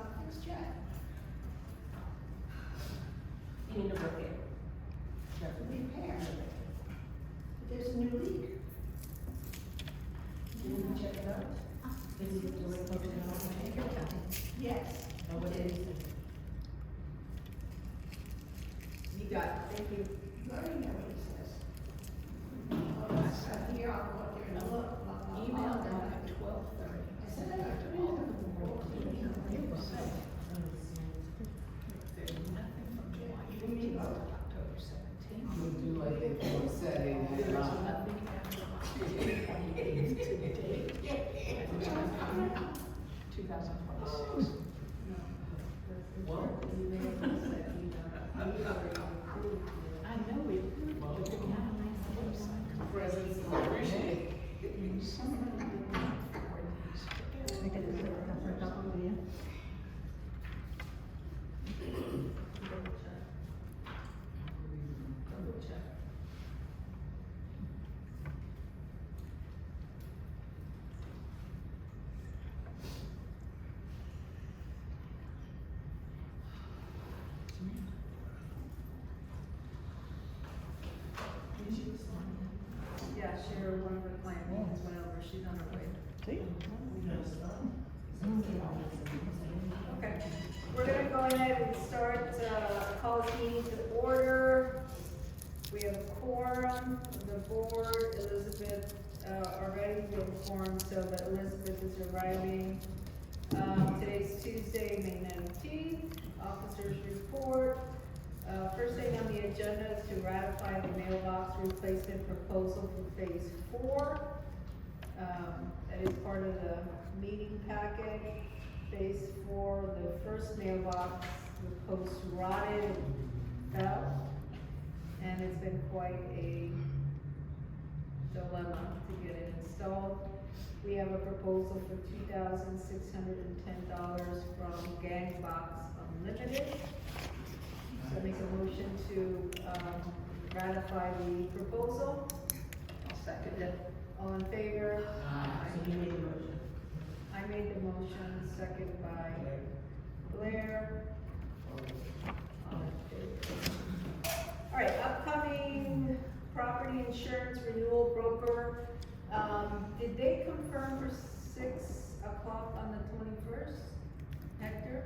not fixed yet. You need to look at. Repair. There's a new leak. Didn't you check it out? Is it doing functional? Yes. Or what is it? You got it, thank you. You already know what it says. Oh, that's up here, I'll go up there and look. Email them at 12:30. I said I got to read it. There's nothing from July You need to 15th go. to October 17th. We'll do like they do Saturday There night. is nothing after October 28th to date. 2026. What? I know we approved it, but they're not on the website. Presents and appreciate. Somebody did not forward these. Double check. Yeah, Cheryl, one of her client meetings went over, she's on her way. Okay, we're gonna go ahead and start, call this meeting to order. We have a quorum, the board, Elizabeth, already we have a quorum, so that Elizabeth is arriving. Today's Tuesday, May 19th, officers report. First thing on the agenda is to ratify the mailbox replacement proposal for phase 4. That is part of the meeting packet. Phase 4, the first mailbox, the post rotted and fell, and it's been quite a dilemma to get it installed. We have a proposal for $2,610 from Gangbox Unlimited. So make a motion to, ratify the proposal. I'll second it. All in favor? So you made the motion. I made the motion, second by Blair. All in favor. All right, upcoming property insurance renewal broker. Did they confirm for 6 o'clock on the 21st, Hector?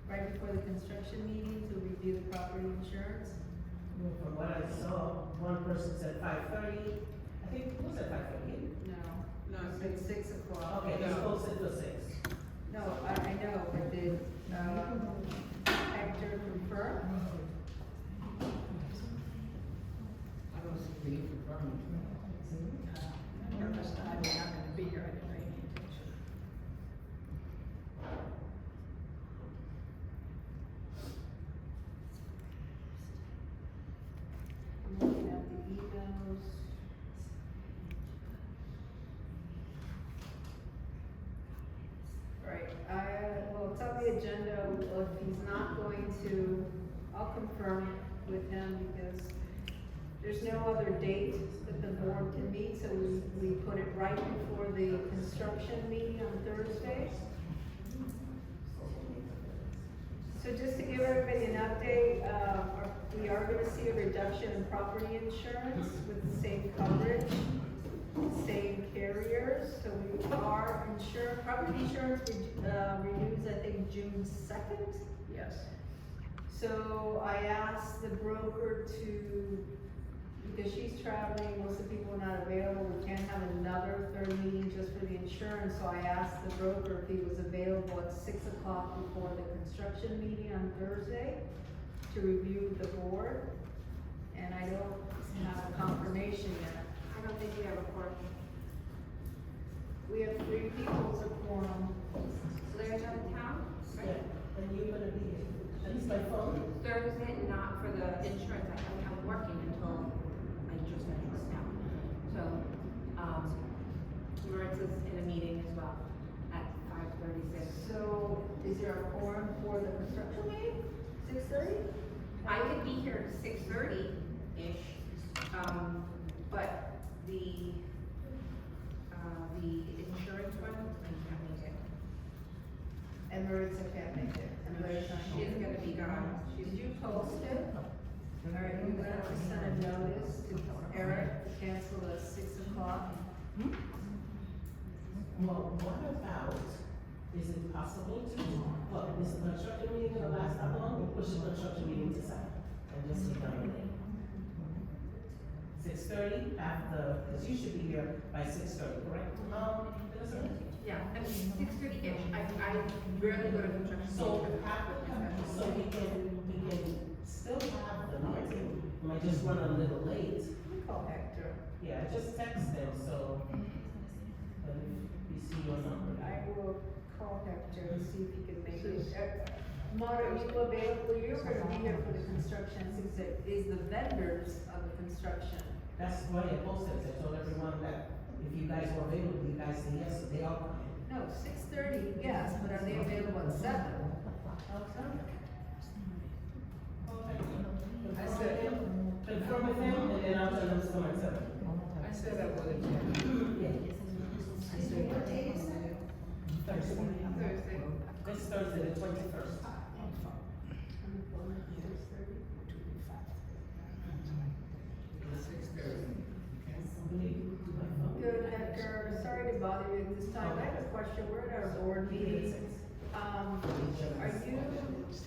Right before the construction meeting to review the property insurance? From what I saw, one person said 5:30, I think, who said 5:30? No. No, It's 6 o'clock. Okay, it's posted till 6. No, I know, but did, Hector confirm? I don't see the confirming. I'm nervous that I'm not gonna be here, I didn't pay any attention. I'm looking at the emails. Right, well, it's on the agenda, well, if he's not going to, I'll confirm with him because there's no other date that the board can meet, so we put it right before the construction meeting on Thursday. So just to give everybody an update, we are gonna see a reduction in property insurance with the same coverage, same carriers, so we are property insurance, renews, I think, June 2nd. Yes. So I asked the broker to, because she's traveling, most of the people are not available, we can't have another third meeting just for the insurance, so I asked the broker if he was available at 6 o'clock before the construction meeting on Thursday to review the board, and I don't have a confirmation yet. I don't think we have a quorum. We have 3 people as a quorum. Blair's out of town, Yeah, and you're gonna be, at least by phone? Thursday, not for the insurance, I'm working until I just got this now. So, Maritza's in a meeting as well at 5:36. So, is there a quorum for the construction meeting? 6:30? I could be here at 6:30-ish, but the insurance one, I can't make it. And Maritza can't make it, and Blair's not She's here. gonna be gone. Did you post it? Alright, you're gonna have to send a notice to Eric to cancel at 6 o'clock. Well, what about, is it possible to, well, is the construction meeting gonna last that long? We push the construction meeting to 7 and just be done with it. 6:30 after, because you should be here by 6:30, correct? Vanessa? Yeah, I mean, 6:30-ish. I rarely go to construction. So meetings. after, so we can still have the meeting, we might just run a little late. Call Hector. Yeah, just text them, so, we see your number. I will call Hector and see if he can make it. Mara, are you available? You're gonna be here for the construction, since it is the vendors of the construction. That's why I posted, I told everyone that if you guys were available, you guys say yes, so they are coming. No, 6:30, yes, but are they available at 7? I said, Confirm with him, and then I'll tell them to come at 7. I said I would attend. Yeah. I said, what day is that? Thursday. Thursday. This Thursday, the 21st. Good, Hector, sorry to bother you at this time, I have a question, we're at our board meeting.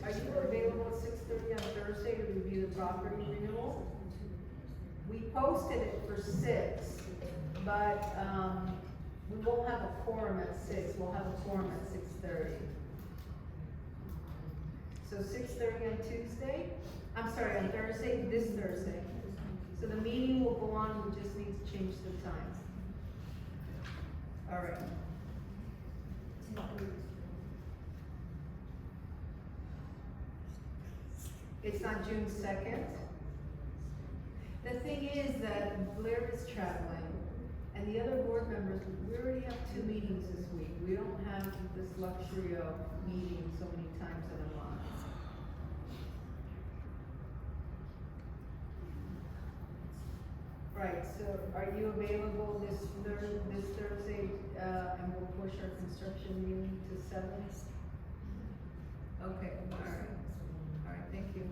Are you available at 6:30 on Thursday to review the property renewal? We posted it for 6, but, we won't have a quorum at 6, we'll have a quorum at 6:30. So 6:30 on Tuesday, I'm sorry, on Thursday, this Thursday. So the meeting will go on, we just need to change the time. All right. It's on June 2nd. The thing is that Blair is traveling, and the other board members, we already have 2 meetings this week. We don't have this luxury of meeting so many times in a month. Right, so are you available this Thursday, and we'll push our construction meeting to 7? Okay, alright, thank you.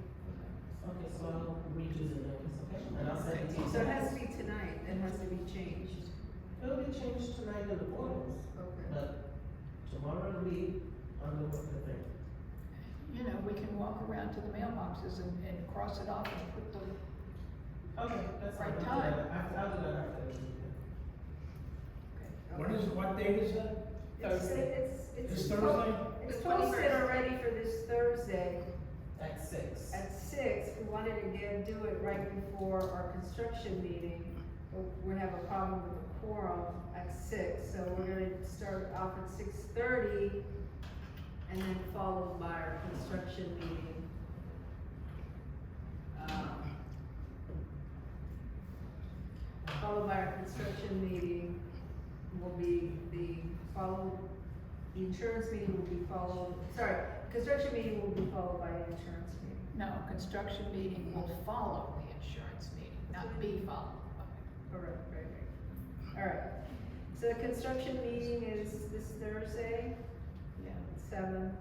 Okay, so I'll redo the notice, okay? And I'll send it to you. So it has to be tonight, it has to be changed. It'll be changed tonight in the morning, Okay. but tomorrow it'll be on the thing. You know, we can walk around to the mailboxes and cross it off and put the, Okay, that's fine. Right I'll do time. that. I'll do that after the meeting. What date is that? It's This po- Thursday? It's The posted 21st. already for this Thursday At 6. at 6. We wanted to do it right before our construction meeting, but we have a problem with the quorum at 6. So we're gonna start off at 6:30 and then followed by our construction meeting. Followed by our construction meeting will be the insurance meeting will be followed, construction meeting will be followed by the insurance meeting. no, construction meeting will follow the insurance meeting, not be followed. Correct, right. Alright, so the construction meeting is this Thursday, Yeah. at 7.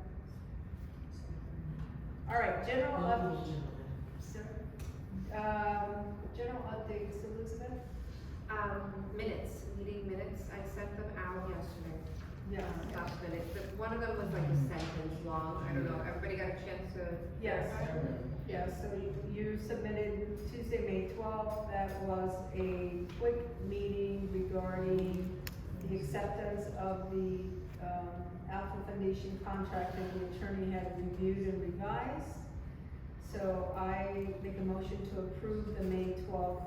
Alright, general general updates, Elizabeth? Minutes, meeting minutes, I sent them out yesterday. Yeah. Last minute, but one of them was like a sentence long, I don't know, everybody got a chance to? Yes. Yeah, so you submitted Tuesday, May 12th, that was a quick meeting regarding the acceptance of the, Alpha Foundation contract that the attorney had reviewed and revised. So I make a motion to approve the May 12th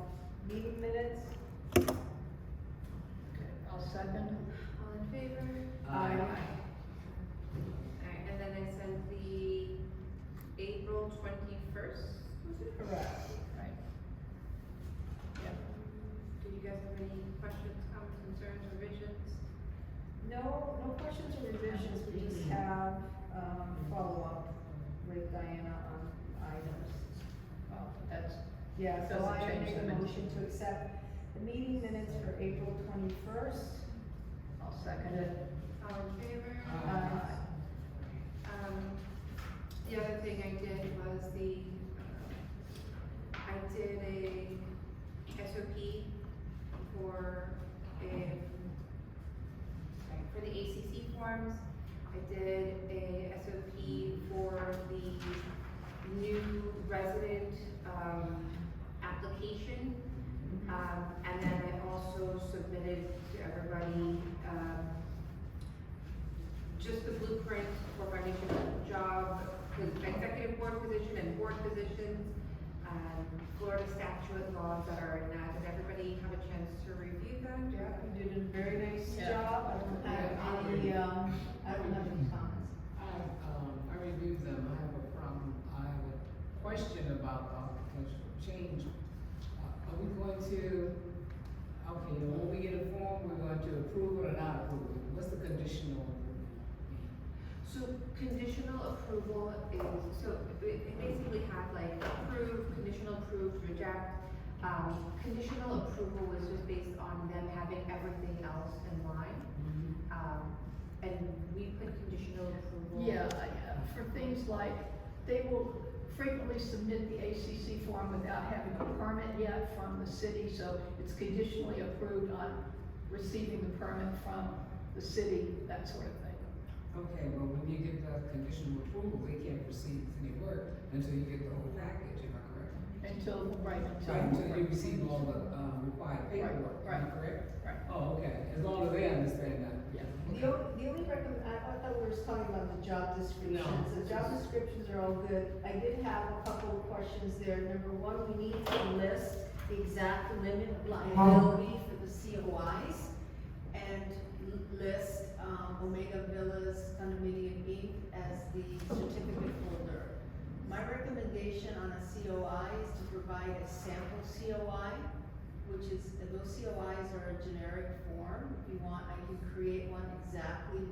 meeting minutes. Okay, I'll second. All in favor? Aye. Alright, and then I sent the April 21st, was it? Correct. Right. Yeah. Did you guys have any questions, comments, concerns, revisions? No questions or revisions, we just have, follow-up with Diana on items. Well, that's, Yeah, so Doesn't I change make the a minutes. motion to accept the meeting minutes for April 21st. I'll second it. All in favor? Aye. The other thing I did was I did a SOP for the ACC forms. I did a SOP for the new resident, application. And then I also submitted to everybody, just the blueprint for my mission job, the executive board position and board positions, Florida statute laws that are in that. Did everybody have a chance to review them? Yeah, you did a very nice Yeah. job. I don't have any, I don't have any comments. I reviewed them, I have a problem, I have a question about the potential change. Are we going to, okay, when we get a form, we're going to approve it or not approve it? What's the conditional? So conditional approval is, so it basically had like approve, conditional approved, reject. Conditional approval was just based on them having everything else in line. And we put conditional approval. Yeah, for things like, they will frequently submit the ACC form without having a permit yet from the city, so it's conditionally approved on receiving the permit from the city, that sort of thing. Okay, well, when you get the conditional approval, they can't proceed with any work until you get the whole package, am I correct? Until. Right, until you receive all the, required paperwork, am I Right. correct? Right. Oh, okay, as long as they understand that. Yeah. The only I thought we were talking about the job descriptions. No. The job descriptions are all good. I did have a couple of questions there. Number one, we need to list the exact limit of liability for the COIs and list, Omega Villas Condominium Inc. as the certificate holder. My recommendation on a COI is to provide a sample COI, which is, those COIs are a generic form. If you want, I can create one exactly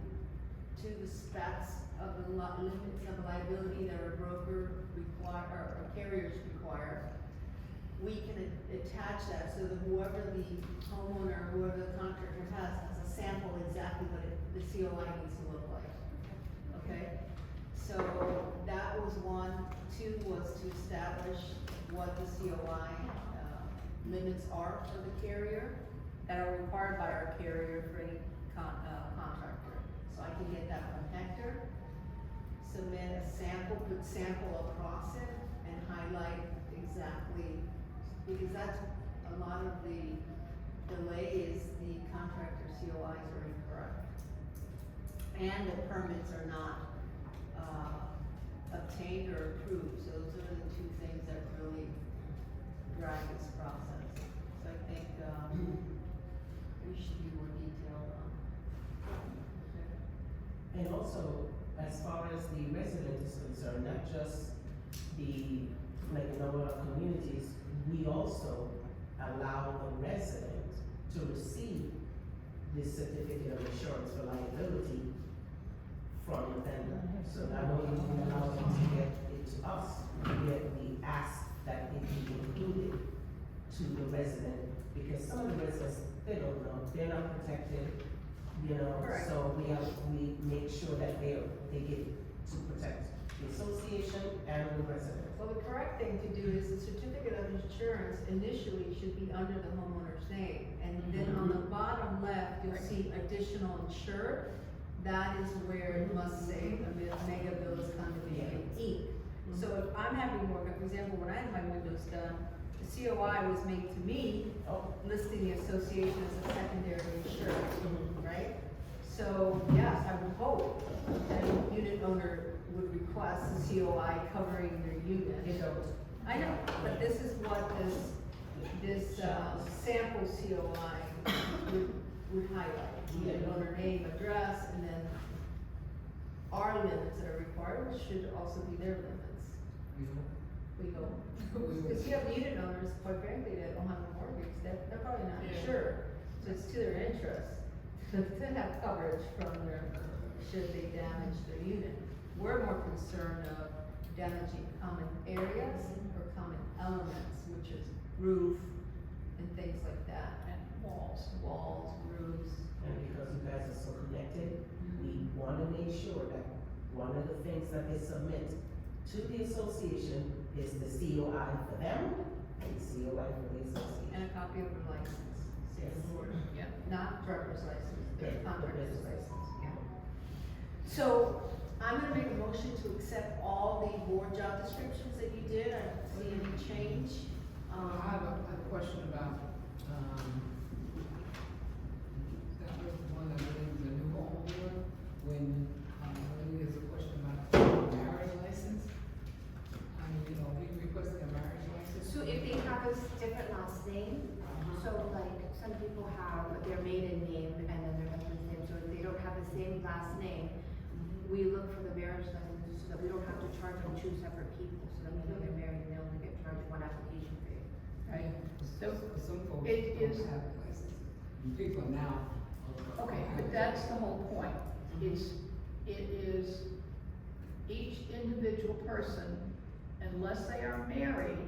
to the specs of the limits of liability that a broker require, or carriers require. We can attach that so that whoever the homeowner, whoever the contractor has a sample exactly what the COI needs to look like. Okay? So that was one. Two was to establish what the COI limits are for the carrier that are required by our carrier for any contractor. So I can get that from Hector. Submit a sample, put sample across it and highlight exactly, because that's a lot of the delay is the contractor COIs are incorrect. And the permits are not, obtained or approved, so those are the two things that really drag this process. So I think, we should be more detailed on. And also, as far as the resident is concerned, not just the, like in our communities, we also allow the resident to receive this certificate of insurance for liability from the vendor. So not only do we allow them to get it to us, yet we ask that it be included to the resident, because some of the residents, they don't know, they're not protected, you know, Correct. so we make sure that they get to protect the association and the resident. Well, the correct thing to do is the certificate of insurance initially should be under the homeowner's name. And then on the bottom left, you'll see additional insured. That is where it must say Omega Villas Condominium Inc. So if I'm having work, for example, when I had my windows done, the COI was made to me, Oh, listing the association as a secondary insured, right? So, yes, I would hope that a unit owner would request a COI covering their unit. they don't. I know, but this is what this sample COI would highlight. Unit owner name, address, and then our limits that are required, which should also be their limits. We go, because you have unit owners, quite frankly, that don't have a mortgage, they're probably not Yeah. insured. So it's to their interest to have coverage from their, should they damage their unit. We're more concerned of damaging common areas or common elements, which is roof and things like that. And walls. Walls, roofs. And because you guys are so connected, we wanna make sure that one of the things that they submit to the association is the COI for them and the COI for the association. And a copy of the license. Yes. Yeah. Not driver's license, the Yeah, contractor's the business license, yeah. So, I'm gonna make a motion to accept all the board job descriptions that you did, I don't see any change. I have a question about, that was one of the things, the new homeowner, when, there's a question about marriage license. I mean, you know, we requesting a marriage license. So if they have a different last name, so like some people have their maiden name and then their husband's name, so if they don't have the same last name, we look for the marriage license so that we don't have to charge them two separate people, so that we know they're married and they only get charged one application fee. Right. So, Some folks it don't is- have licenses. People now. okay, but that's the whole point, is, it is each individual person, unless they are married,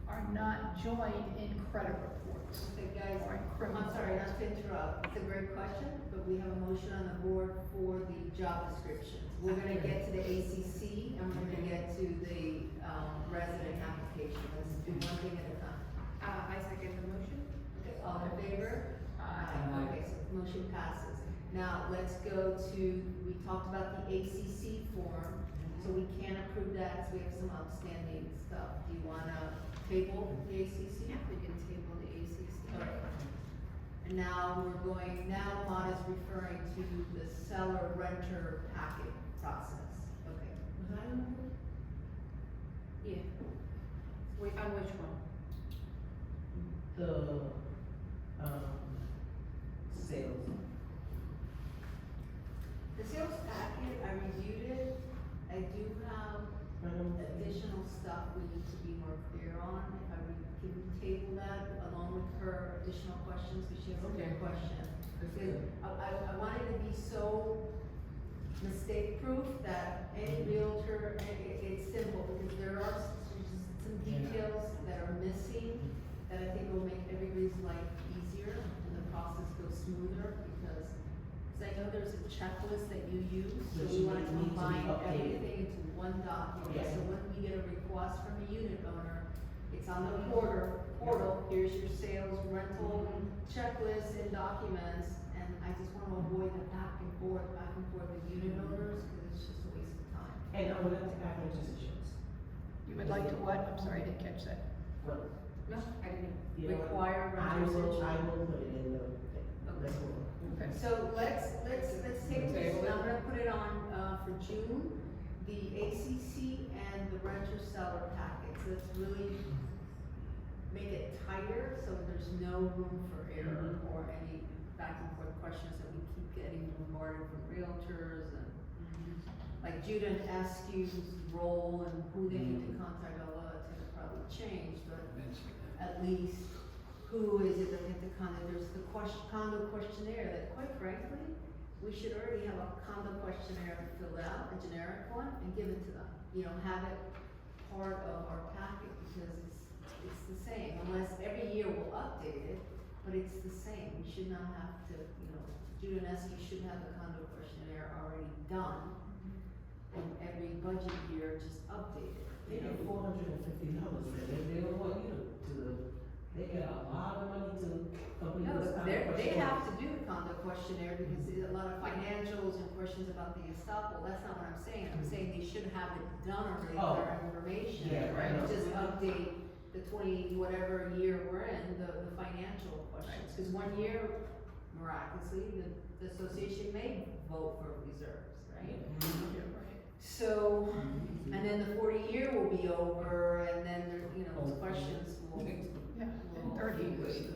are not joined in credit reports Okay, guys, or in criminal. I'm sorry, not to interrupt, it's a great question, but we have a motion on the board for the job descriptions. We're gonna get to the ACC, and we're gonna get to the, resident application, let's do one thing at a time. I second the motion. Okay, all in favor? Aye. Okay, so motion passes. Now, let's go to, we talked about the ACC form, so we can't approve that, so we have some outstanding stuff. Do you wanna table the ACC? Yeah, we can table the ACC. Okay. And now Maude is referring to the seller renter packet process. Okay. Was I on that? Yeah. Wait, on which one? The, sales. The sales packet, I reviewed it. I do have additional stuff we need to be more clear on. If I would, can we table that along with her additional questions, because she has a Okay. good question. That's Because good. I wanted to be so mistake-proof that any realtor, it's simple, because there are some Yeah. details that are missing that I think will make everybody's life easier and the process go smoother, because I know there's a checklist that you use, so Which we wanna need to be combine updated. everything into one document. Yeah. So when we get a request from a unit owner, it's on the portal, here's your sales rental checklist and documents, and I just wanna avoid the back and forth with unit owners, cause it's just a waste of time. And I would like to add registrations. You would like to what? I'm sorry, I didn't catch that. Well, No, I didn't. you know what? Require I renters will, in- I will put it in the thing. Let's move on. Okay. So let's take this, Table and it. I'm gonna put it on, for June, the ACC and the renter seller packet, so let's really make it tighter, so there's no room for error or any back and forth questions that we keep getting bombarded from realtors and like Judah and Askew's role and who they need to contact, although that's gonna probably change, but at least who is it that they have to contact, there's the condo questionnaire that quite frankly, we should already have a condo questionnaire filled out, a generic one, and give it to them. You know, have it part of our packet, because it's the same, unless every year we'll update it, but it's the same, we should not have to, you know, Judah and Esky should have the condo questionnaire already done, and every budget year just update it. They get $450, they don't want you to, they get a lot of money to complete No, this kind of they questionnaire. have to do the condo questionnaire because there's a lot of financials and questions about the estoppel, that's not what I'm saying, I'm saying they should have it done already, Oh. their information. Yeah, right. And just update the 20, whatever year we're in, the financial questions, cause one year miraculously, the association may vote for reserves, right? Yeah, right. So, and then the 40-year will be over, and then there, you know, those Oh. questions will. Yeah, and 30 was the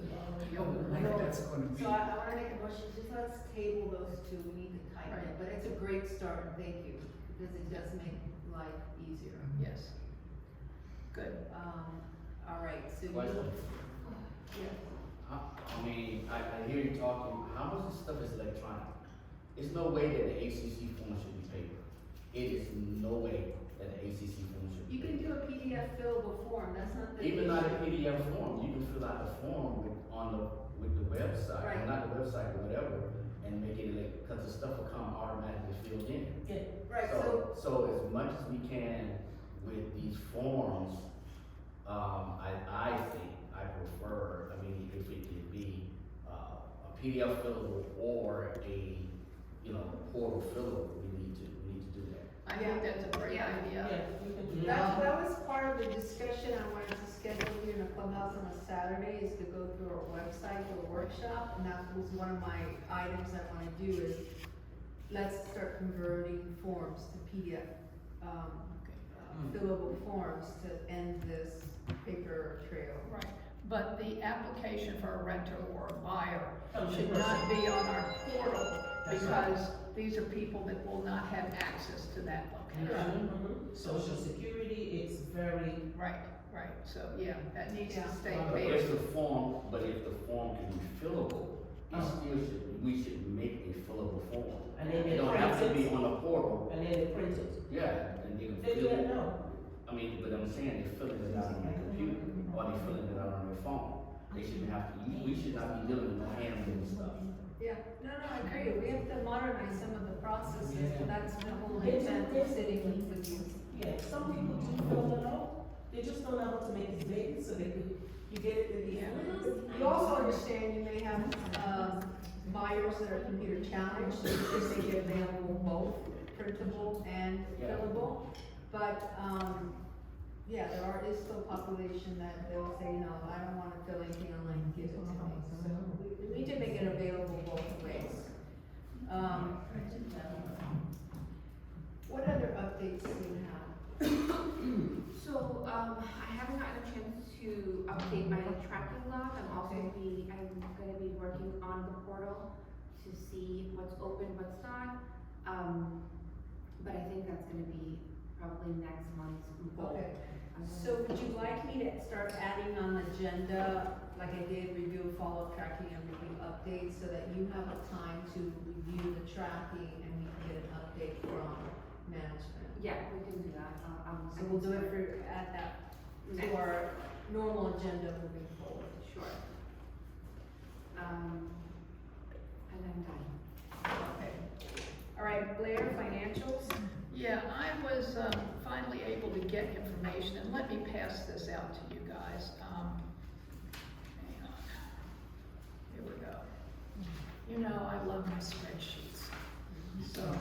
Oh, over. like that's gonna be. So I wanna make a motion, just let's table those two, we need to tighten it, Right. but it's a great start, thank you, because it does make life easier. Yes. Good. All right, so you. Question. Yeah. I mean, I hear you talking, how much of this stuff is electronic? There's no way that the ACC form should be paper. It is no way that the ACC form should be You can paper. do a PDF fillable form, that's not the. Even issue. not a PDF form, you can fill out the form with the website, Right. or not the website, but whatever, and make it like, cause the stuff will come automatically filled in. Right, So So as much as we can with these forms, I think, I prefer, I mean, if it could be, a PDF fillable or a, you know, portal fillable, we need to do that. I think that's a great Yeah. idea. Yeah, we can do That, that. that was part of the discussion I wanted to schedule here in the clubhouse on a Saturday, is to go through our website, do a workshop, and that was one of my items I wanna do is, let's start converting forms to PDF, fillable forms to end this paper trail. Right, but the application for a renter or a buyer Oh, should sure. not be on our portal, That's right. because these are people that will not have access to that location. Social security, it's very, Right, so, yeah, that needs Yeah. to stay But there. if the form can be fillable, it still should, we should make a fillable form. and then It they don't have to print be it, on the portal, and then they print it. yeah, and they can They do fill that it. now. I mean, but I'm saying they're filling it out on their computer, or they're filling it out on their phone. They shouldn't have to, we should not be dealing with no handwritten stuff. Yeah, no, I agree, we have to modernize some of the processes, Yeah. that's the whole intent of sitting with you. Yeah, some people do fill it out, they just don't know how to make it big, so they could, you get it in the end. You also understand you may have, buyers that are computer challenged, so you should make it available both printable and Yeah. fillable. But, yeah, is still a population that they'll say, no, I don't wanna fill anything online, give it to me. So we need to make it available both ways. What other updates do you have? So, I haven't gotten a chance to update my tracking log, I'm gonna be working on the portal to see what's open, what's not. But I think that's gonna be probably next month's goal. Okay, so would you like me to start adding on the agenda, like I did, review, follow-up tracking and review updates, so that you have a time to review the tracking and we can get an update from management? Yeah, we can do that, So we'll do it for, add that to our normal agenda moving forward. Sure. And I'm done. Okay. All right, Blair, financials? Yeah, I was, finally able to get information, and let me pass this out to you guys. Hang on. Here we go. You know, I love my spreadsheets. So, let me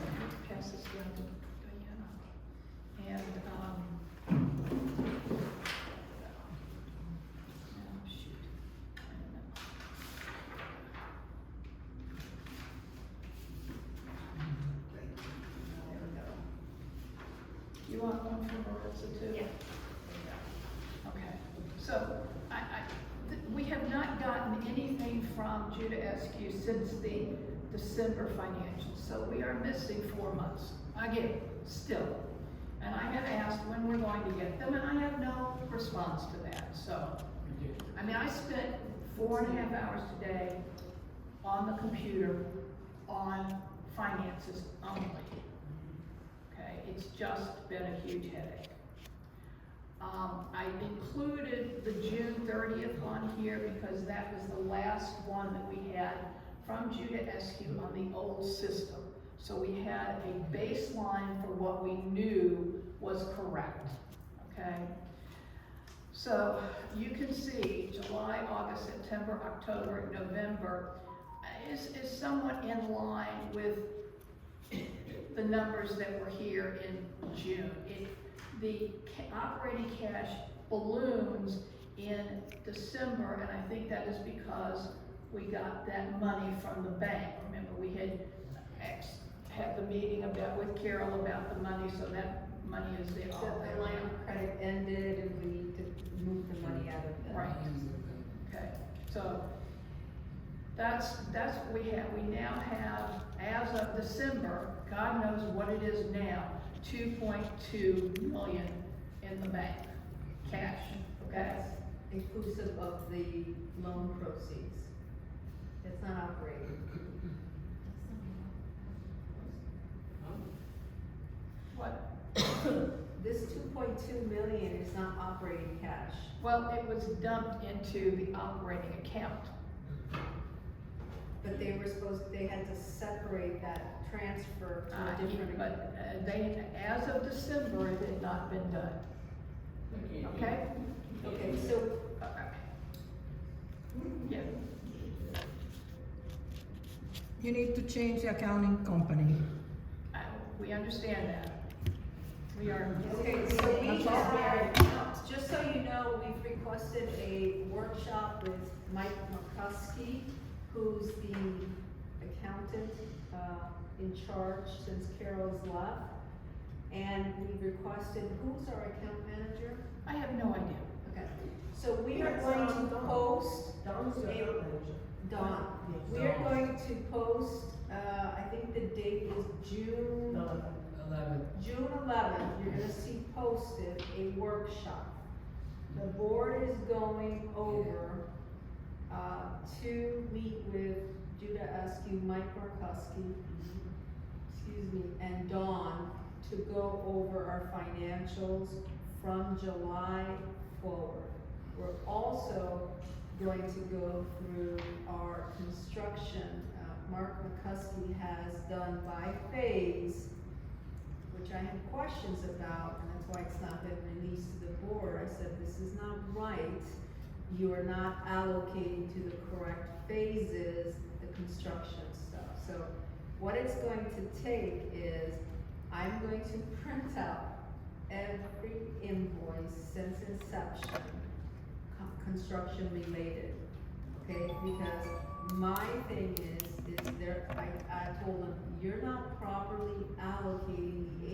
pass this down to Diana. And, oh, shoot. I don't know. There we go. You want one from Marissa too? Yeah. Okay, so we have not gotten anything from Judah SQ since the December financials, so we are missing 4 months. Again, still. And I have asked when we're going to get them, and I have no response to that, so. I mean, I spent 4.5 hours today on the computer on finances only. Okay, it's just been a huge headache. I included the June 30th one here because that was the last one that we had from Judah SQ on the old system. So we had a baseline for what we knew was correct, okay? So you can see July, August, September, October, November is somewhat in line with the numbers that were here in June. The operating cash balloons in December, and I think that is because we got that money from the bank. Remember, we had the meeting with Carol about the money, so that money is there. So the line of credit ended and we need to move the money out of that. Right. Okay, so that's what we have. We now have, as of December, God knows what it is now, 2.2 million in the bank, cash, okay? That's inclusive of the loan proceeds. It's not operating. What? This 2.2 million is not operating cash. Well, it was dumped into the operating account. but they had to separate that transfer to a different. But they, as of December, it had not been done, okay? Okay, so, Yeah, You need to change the accounting company. we understand that. We are. okay, so we That's all. have, just so you know, we've requested a workshop with Mike McCuskey, who's the accountant, in charge since Carol's left. And we requested, who's our account manager? I have no idea. Okay, so we are That's, going to Dawn. post, Dawn's your account manager. Dawn, Yes. we are going to post, I think the date is June. Dawn. 11. June 11th, you're gonna see posted a workshop. The board is going over, to meet with Judah Askew, Mike Markuski, excuse me, and Dawn to go over our financials from July forward. We're also going to go through our construction. Mark McCuskey has done by phase, which I have questions about, and that's why it's not been released to the board. I said, this is not right. You are not allocating to the correct phases, the construction stuff. So what it's going to take is, I'm going to print out every invoice since inception, construction related, okay? Because my thing is there, I told them, you're not properly allocating the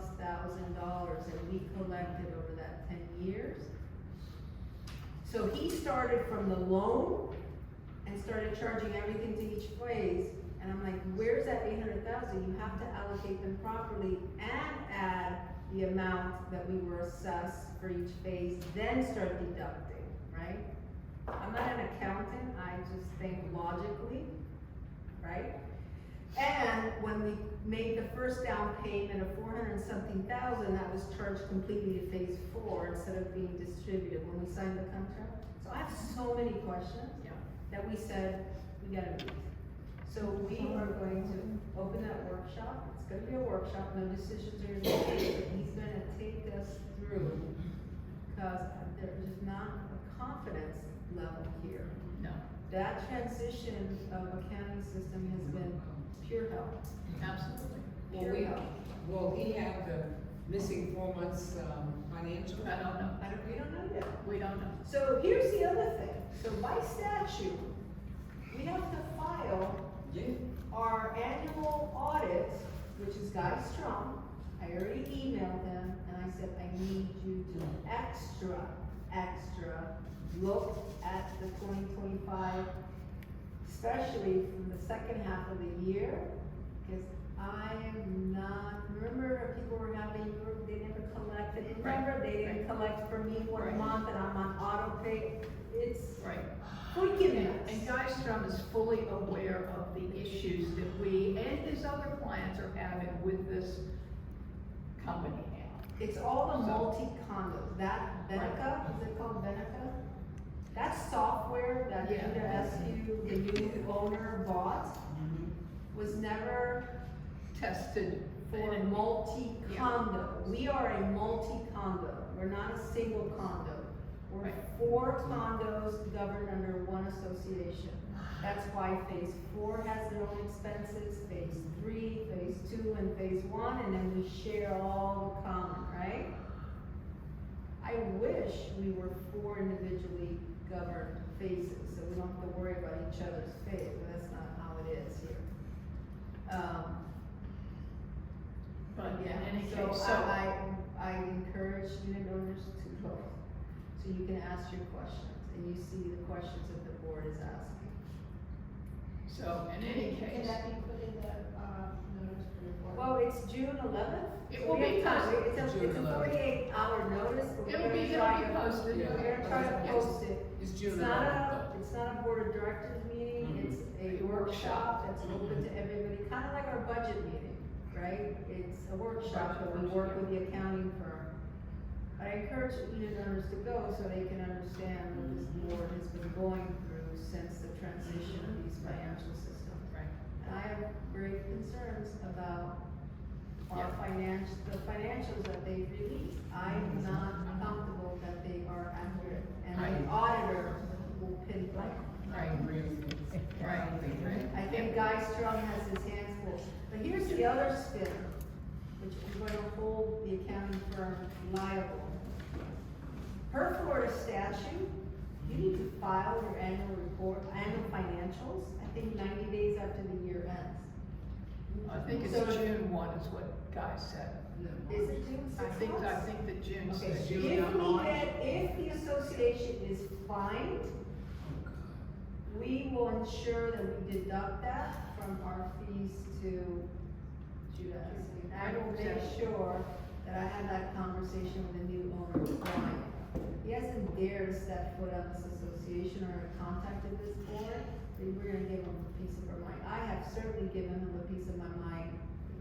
$800,000+ that we collected over that 10 years. So he started from the loan and started charging everything to each phase, and I'm like, where's that 800,000? You have to allocate them properly and add the amount that we were assessed for each phase, then start deducting, right? I'm not an accountant, I just think logically, right? And when we made the first down payment of 400 and something thousand, that was charged completely to phase 4 instead of being distributed when we signed the contract. So I have so many questions that we said, we gotta meet. So we are going to open that workshop, it's gonna be a workshop, no decisions are gonna be made, but he's gonna take us through, because there's just not a confidence level here. No, That transition of accounting system has been pure hell. absolutely. Will will he have the missing 4 months, financial? I don't know. We don't know yet. We don't know. So here's the other thing. So by statute, we have to file Yeah. our annual audit, which is Guy Strong. I already emailed him and I said, I need you to extra look at the 2025, especially from the second half of the year, because I am not, remember people were having, they never collected, remember, they didn't collect for me Right. 1 month and I'm on auto pay. It's Right. freaking And nuts. Guy Strum is fully aware of the issues that we and his other clients are having with this company now. It's all the So- multi-condos, that Benica, is it called Benica? That software that Yeah. Judah Askew, the new owner, bought, was never Tested for and- multi-condo. We are a multi-condo, we're not a single condo. We're Right. 4 condos governed under one association. That's why phase 4 has their own expenses, phase 3, phase 2, and phase 1, and then we share all the common, right? I wish we were 4 individually governed phases, so we don't have to worry about each other's phase, but that's not how it is here. But in Yeah, any so case, I encourage unit owners to vote, so you can ask your questions, and you see the questions that the board is asking. so in any case, be put in the, notice to report? Well, it's June 11th. It so will we be have time. posted. It's a June 11th. 48-hour notice, but we're it'll gonna be try to, posted. Yeah. we're gonna try to Yes. post it. It's June It's 11th. not a board of directors meeting, Mhm. it's a A workshop workshop. that's open to everybody, kinda like our budget meeting, right? It's a workshop, but we work with the accounting firm. But I encourage unit owners to go so they can understand what this board has been going through since the transition of these financial systems. Right. And I have great concerns about our the financials that they release. I'm not comfortable that they are accurate, and the auditor will pinpoint. I agree with you. Right. I think Guy Strong has his hands full. But here's the other spinner, which is going to hold the accounting firm liable. Per Florida statute, you need to file your annual report, annual financials, I think 90 days after the year ends. I think it's So- June 1 is what Guy said. Is it June I 6th? think that June Okay, said. if the association is fined, we will ensure that we deduct that from our fees to Judas. And I will make sure that I have that conversation with the new owner, Brian. He hasn't dared to step foot on this association or contacted this board, then we're gonna give him a piece of our mind. I have certainly given him a piece of my mind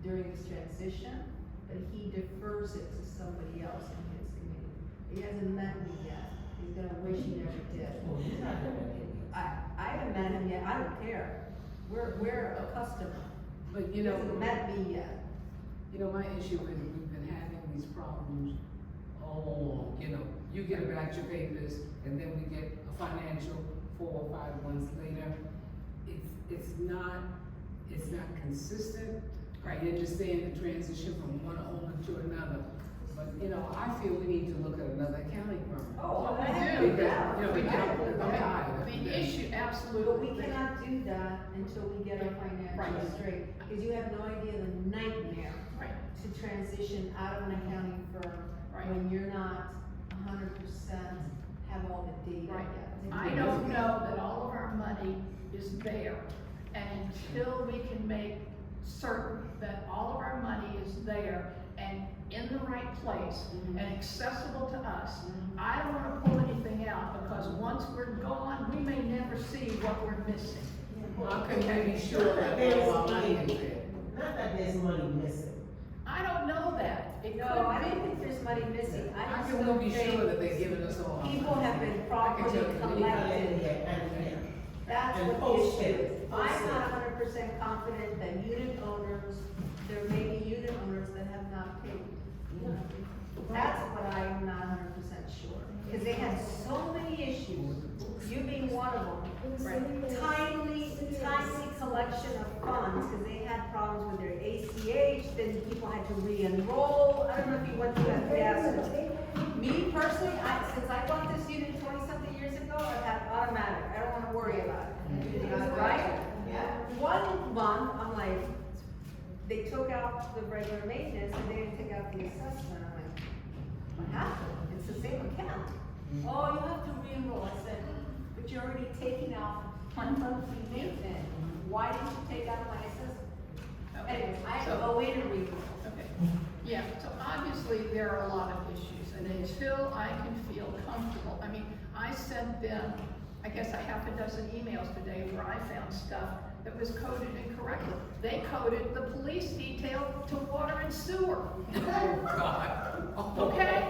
during this transition, but he defers it to somebody else in his community. He hasn't met me yet, he's gonna wish he never did. Well, he's not gonna get it. I haven't met him yet, I don't care, we're a customer. But He hasn't met me yet. my issue is we've been having these problems all along, you get a batch of papers, and then we get a financial 4 or 5 months later. It's not consistent. I understand the transition from one owner to another, but, I feel we need to look at another accounting firm. Oh, we I do. do, yeah. We I don't- do I'm that. tired. The issue, But absolutely. we cannot do that until we get our financials Right. straight, because you have no idea the nightmare Right, to transition out of an accounting firm Right. when you're not 100% have all the data right. yet. I don't know that all of our money is there, and until we can make certain that all of our money is there and in the right place and accessible to us, I don't wanna pull anything out, because once we're gone, we may never see what we're missing. How can we be sure that all our money is there? Not that there's money missing. I don't know that. It No, could I be. don't think there's money missing, I How just can don't we be think sure that they're giving us all our money? people have been properly I can tell you, collected. And That's And what the post issue it. is. I'm not 100% confident that unit owners, there may be unit owners that have not paid. That's what I'm not 100% sure, because they had so many issues, you being one of them. Timely collection of funds, because they had problems with their ACH, then people had to re-enroll. I don't know if you went through that fiasco. Me personally, since I bought this unit 20-something years ago, I've had automatic, I don't wanna worry about it. Right? Yeah. 1 month, I'm like, they took out the regular maintenance and they didn't take out the assessment. I'm like, what happened? It's the same account. Oh, you have to re-enroll. I said, but you're already taking out my monthly maintenance. Why didn't you take out my assessment? Anyways, I have to go in and re-enroll. Okay, yeah, so obviously there are a lot of issues, and until I can feel comfortable, I mean, I sent them, I guess a half a dozen emails today where I found stuff that was coded incorrectly. They coded the police detail to water and sewer. Oh, God. Okay?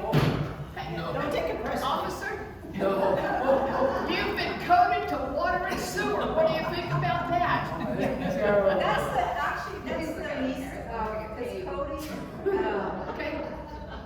Hey, No. don't take it personal. Officer, No. you've been coded to water and sewer, what do you think about that? That's the least, because coding, Okay,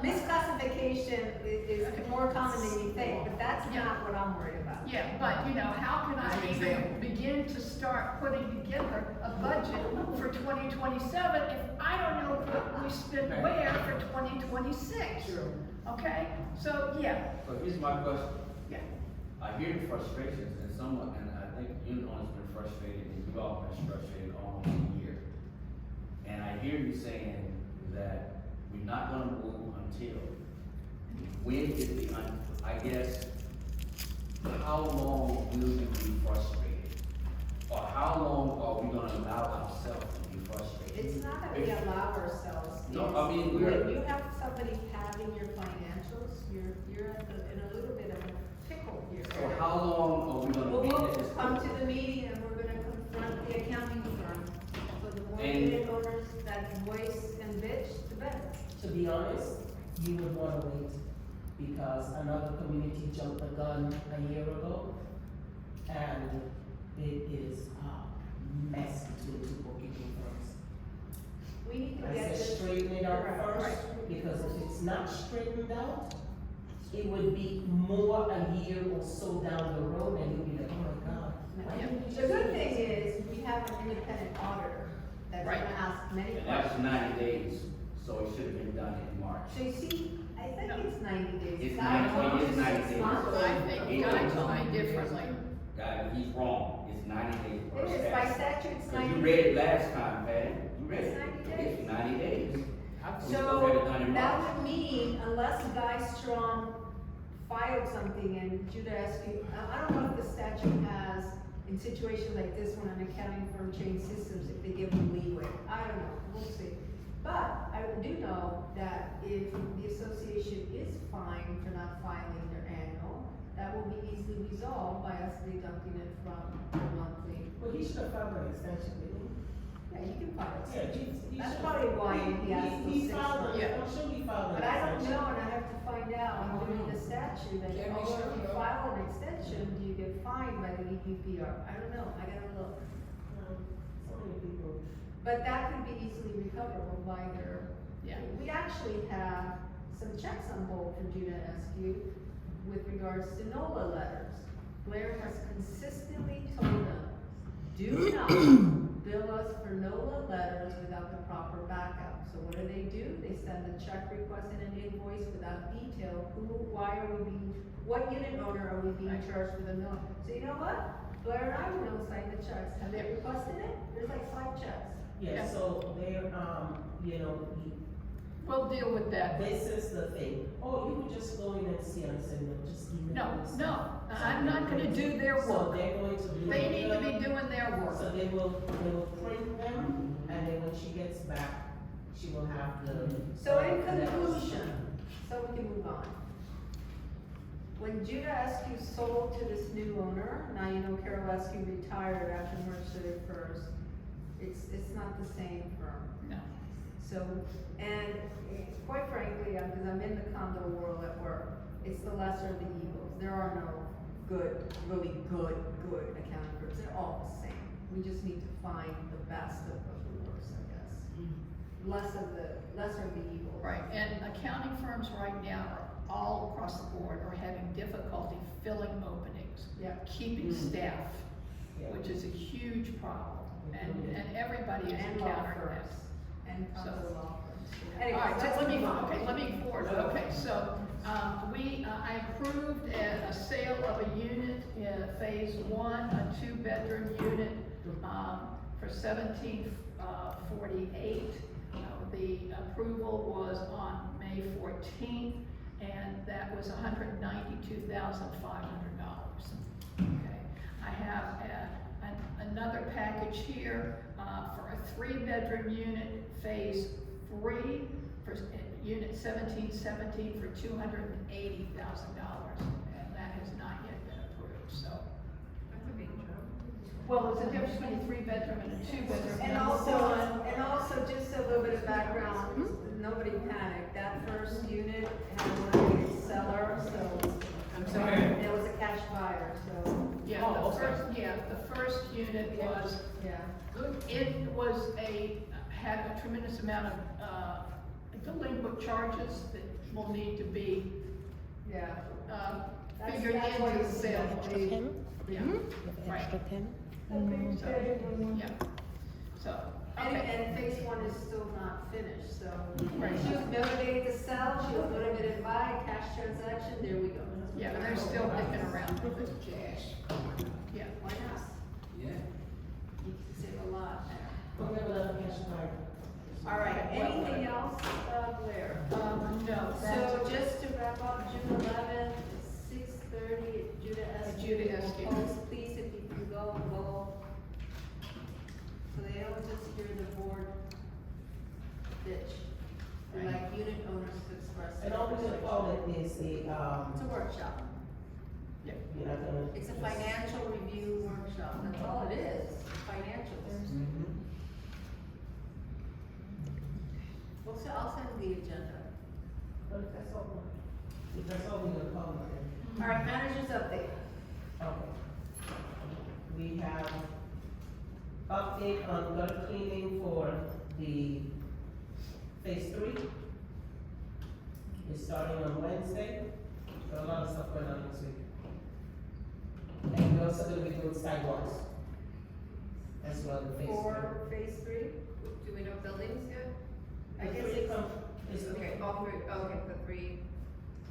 misclassification is more common than you think, but that's not what I'm worried about. yeah, but how can I As an even example. begin to start putting together a budget for 2027 if I don't know what we spend where for 2026? True. Okay, so, yeah, So here's my question. yeah, I hear the frustrations and someone, and I think unit owners been frustrated, and you all been frustrated almost a year. And I hear you saying that we're not gonna move until, when is the, I guess, how long will you be frustrated? Or how long are we gonna allow ourselves to be frustrated? It's not that we allow ourselves. No, it's I mean, we're- when you have somebody padding your financials, you're in a little bit of a pickle here. So how long are we gonna We'll be in this? come to the meeting and we're gonna confront the accounting firm. So the more And- unit owners that voice and bitch, the better. to be honest, you would wanna wait because another community jumped the gun a year ago. And it is a mess between two bookkeeping firms. We need to I get said this. straighten it out Correct. first, because if it's not straightened out, it would be more a year or so down the road, and you'll be like, oh my God. why Yeah. didn't we The just good do thing this? is, we have an independent auditor that's Right. gonna ask many And that was questions. 90 days, so it should have been done in March. So you see, I think No. it's 90 days. It's Guy 90 told it's you 90 6 days. months. I think Guy told me differently. He's wrong, it's 90 days per It is, by statute. statute, it's Cause 90. you read it last time, Patty, you read It's it. 90 days. It's 90 days. I So- thought- We supposed to have it done in That March. would mean, unless Guy Strong filed something and Judah Askew, I don't know if the statute has, in situations like this, when an accounting firm changes systems, if they give them leeway. I don't know, we'll see. But I do know that if the association is fined for not filing their annual, that will be easily resolved by us deducting it from the monthly. Well, he should have filed an extension, didn't Yeah, you can file he? it. He That's should- probably why he has those He 6 filed, months. Yeah. I'm sure he filed an But I don't extension. know, and I have to find out, I'm doing the statute, that Can't be although sure, if you though. file an extension, do you get fined by the EPPR? I don't know, I gotta look. So many people. But that could be easily recoverable by their, Yeah. we actually have some checks on hold for Judah Askew with regards to NOLA letters. Blair has consistently told them, do not bill us for NOLA letters without the proper backup. So what do? They send a check request and an invoice without detail, why are we being, what unit owner are we being charged for the NOLA? So you know what? Blair and I will sign the checks, have they requested it? There's like 5 checks. Yeah. Yeah, so they're, you know, We'll deal with that. this is the thing. Oh, you could just go in and see, and say, no, just email No, us. no, I'm not gonna do their So work. they're going to do. They need to be them. doing their So work. they will print them, and then when she gets back, she will have the. So in letters. conclusion, so we can move on. When Judah Askew sold to this new owner, now you know Carol Askew retired after March 31st, it's not the same firm. No. So, and quite frankly, because I'm in the condo world at work, it's the lesser of the evils. There are no good, really good accounting firms. They're all the same. We just need to find the best of the worst, I guess. Lesser of the evils. Right, and accounting firms right now are all across the board are having difficulty filling openings. Yeah. Keeping staff, Yeah. which is a huge problem, and everybody is And law encountering that. firms. And So- condo law firms. All Anyway, right, so let's let me, move on. let me forward, okay, so, I approved a sale of a unit in phase 1, a 2-bedroom unit, for 1748. The approval was on May 14th, and that was $192,500. Okay, I have another package here, for a 3-bedroom unit, phase 3, for unit 1717 for $280,000, and that has not yet been approved, so. That's a big jump. Well, there's a difference between a 3-bedroom and a 2-bedroom. And Number also, one- just a little bit of background, nobody panic, that first unit had a limited seller, so. I'm sorry. It was a cash buyer, so, Yeah, Oh, the okay. first unit was, yeah. it was had a tremendous amount of, delinquent charges that will need to be, Yeah. figured That's what into the it's sale. supposed to be. Yeah, right, yeah, so, And, okay, and phase 1 is still not finished, so. Right. She was motivated to sell, she was motivated to buy, cash transaction, there we go. yeah, they're still picking around with it, Cash. yeah. Why not? Yeah. You can save a lot there. We'll have another cash buyer. All right, anything else, Blair? No, So that's, just to wrap up, June 11th, 6:30 at Judah Askew. Judah Askew. Folks, please, if you can go. So they don't just hear the board bitch. They Right. like unit owners to express. And all we're gonna call it is a, It's a workshop. you're not gonna. It's a financial review workshop. That's all it is, financials. Well, so I'll send the agenda. But that's all. That's all we're gonna call it. All right, managers update. Okay. We have update on gutter cleaning for the phase 3. It's starting on Wednesday. Got a lot of stuff going on this week. And we're also gonna be doing sidewalks as well in phase 3. For phase 3? Do we know buildings yet? I guess it comes, Okay, all three, okay, the three.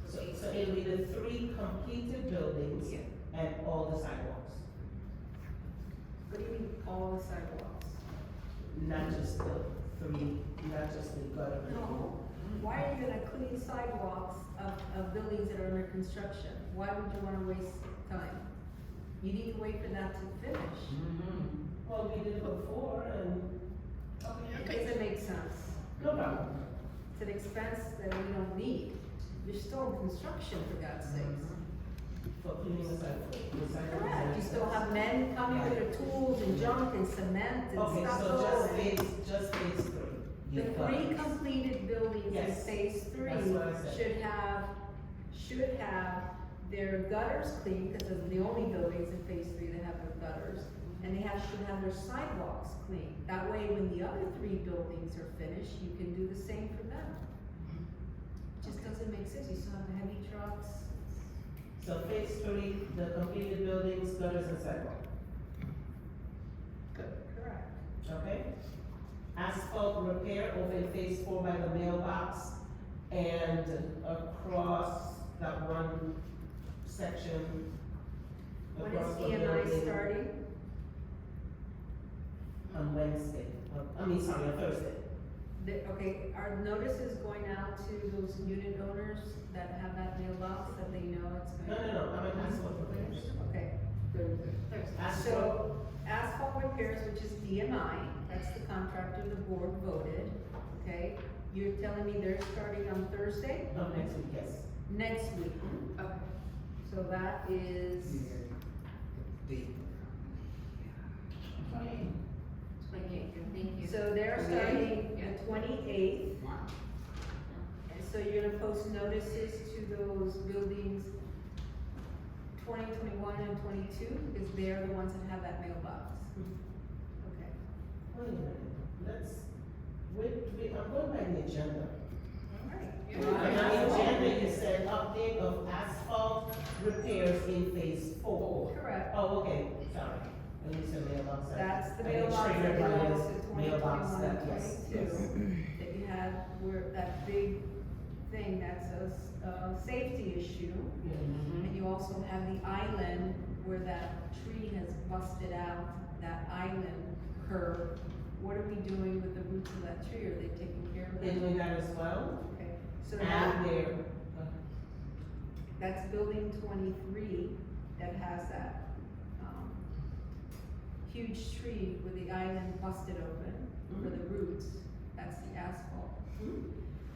so it'll be the 3 completed buildings Yeah. and all the sidewalks. What do you mean, all the sidewalks? Not just the 3, not just the gutter. No. Why are you gonna clean sidewalks of buildings that are under construction? Why would you wanna waste time? You need to wait for that to finish. Well, we did it before and, It doesn't make sense. no problem. It's an expense that we don't need. You're still in construction, for God's sakes. For cleaning the sidewalk. Correct, you still have men coming with their tools and junk and cement and Okay, stuff. so just going. phase 3. The You've got 3 it. completed buildings in Yes, phase 3 that's what I said. should have their gutters cleaned, because those are the only buildings in phase 3 that have their gutters. And they should have their sidewalks cleaned. That way, when the other 3 buildings are finished, you can do the same for them. Just doesn't make sense, you still have the heavy trucks. So phase 3, the completed buildings, gutters and sidewalk, Correct. okay? Asphalt repair over in phase 4 by the mailbox and across that one section. When across is the EMI building starting? On Wednesday, on Thursday. Okay, are notices going out to those unit owners that have that mailbox, that they know it's No, going? I mean asphalt repairs. Okay, good. Asphalt, So asphalt repairs, which is DMI, that's the contractor the board voted, okay? You're telling me they're starting on Thursday? no, next week, yes. Next week. Okay. So that is, Thank you. so they're starting Yeah. the 28th. And so you're gonna post notices to those buildings 20, 21, and 22, because they're the ones that have that mailbox. Okay. Wait a minute, I'm going by the agenda. Alright. And on the agenda, you said update of asphalt repairs in phase 4. Correct. Oh, okay, sorry. And you said mailbox. That's the I get mailbox that triggered by belongs this to mailbox 2021 that- and yes, 22, that you had, where, that big thing, that's a safety issue. Mhm. And you also have the island where that tree has busted out, that island curve. What are we doing with the roots of that tree? Are they taking care of They're that? doing that as well, Okay, so and that, they're, that's building 23 that has that, huge tree with the island busted open for the roots. That's the asphalt.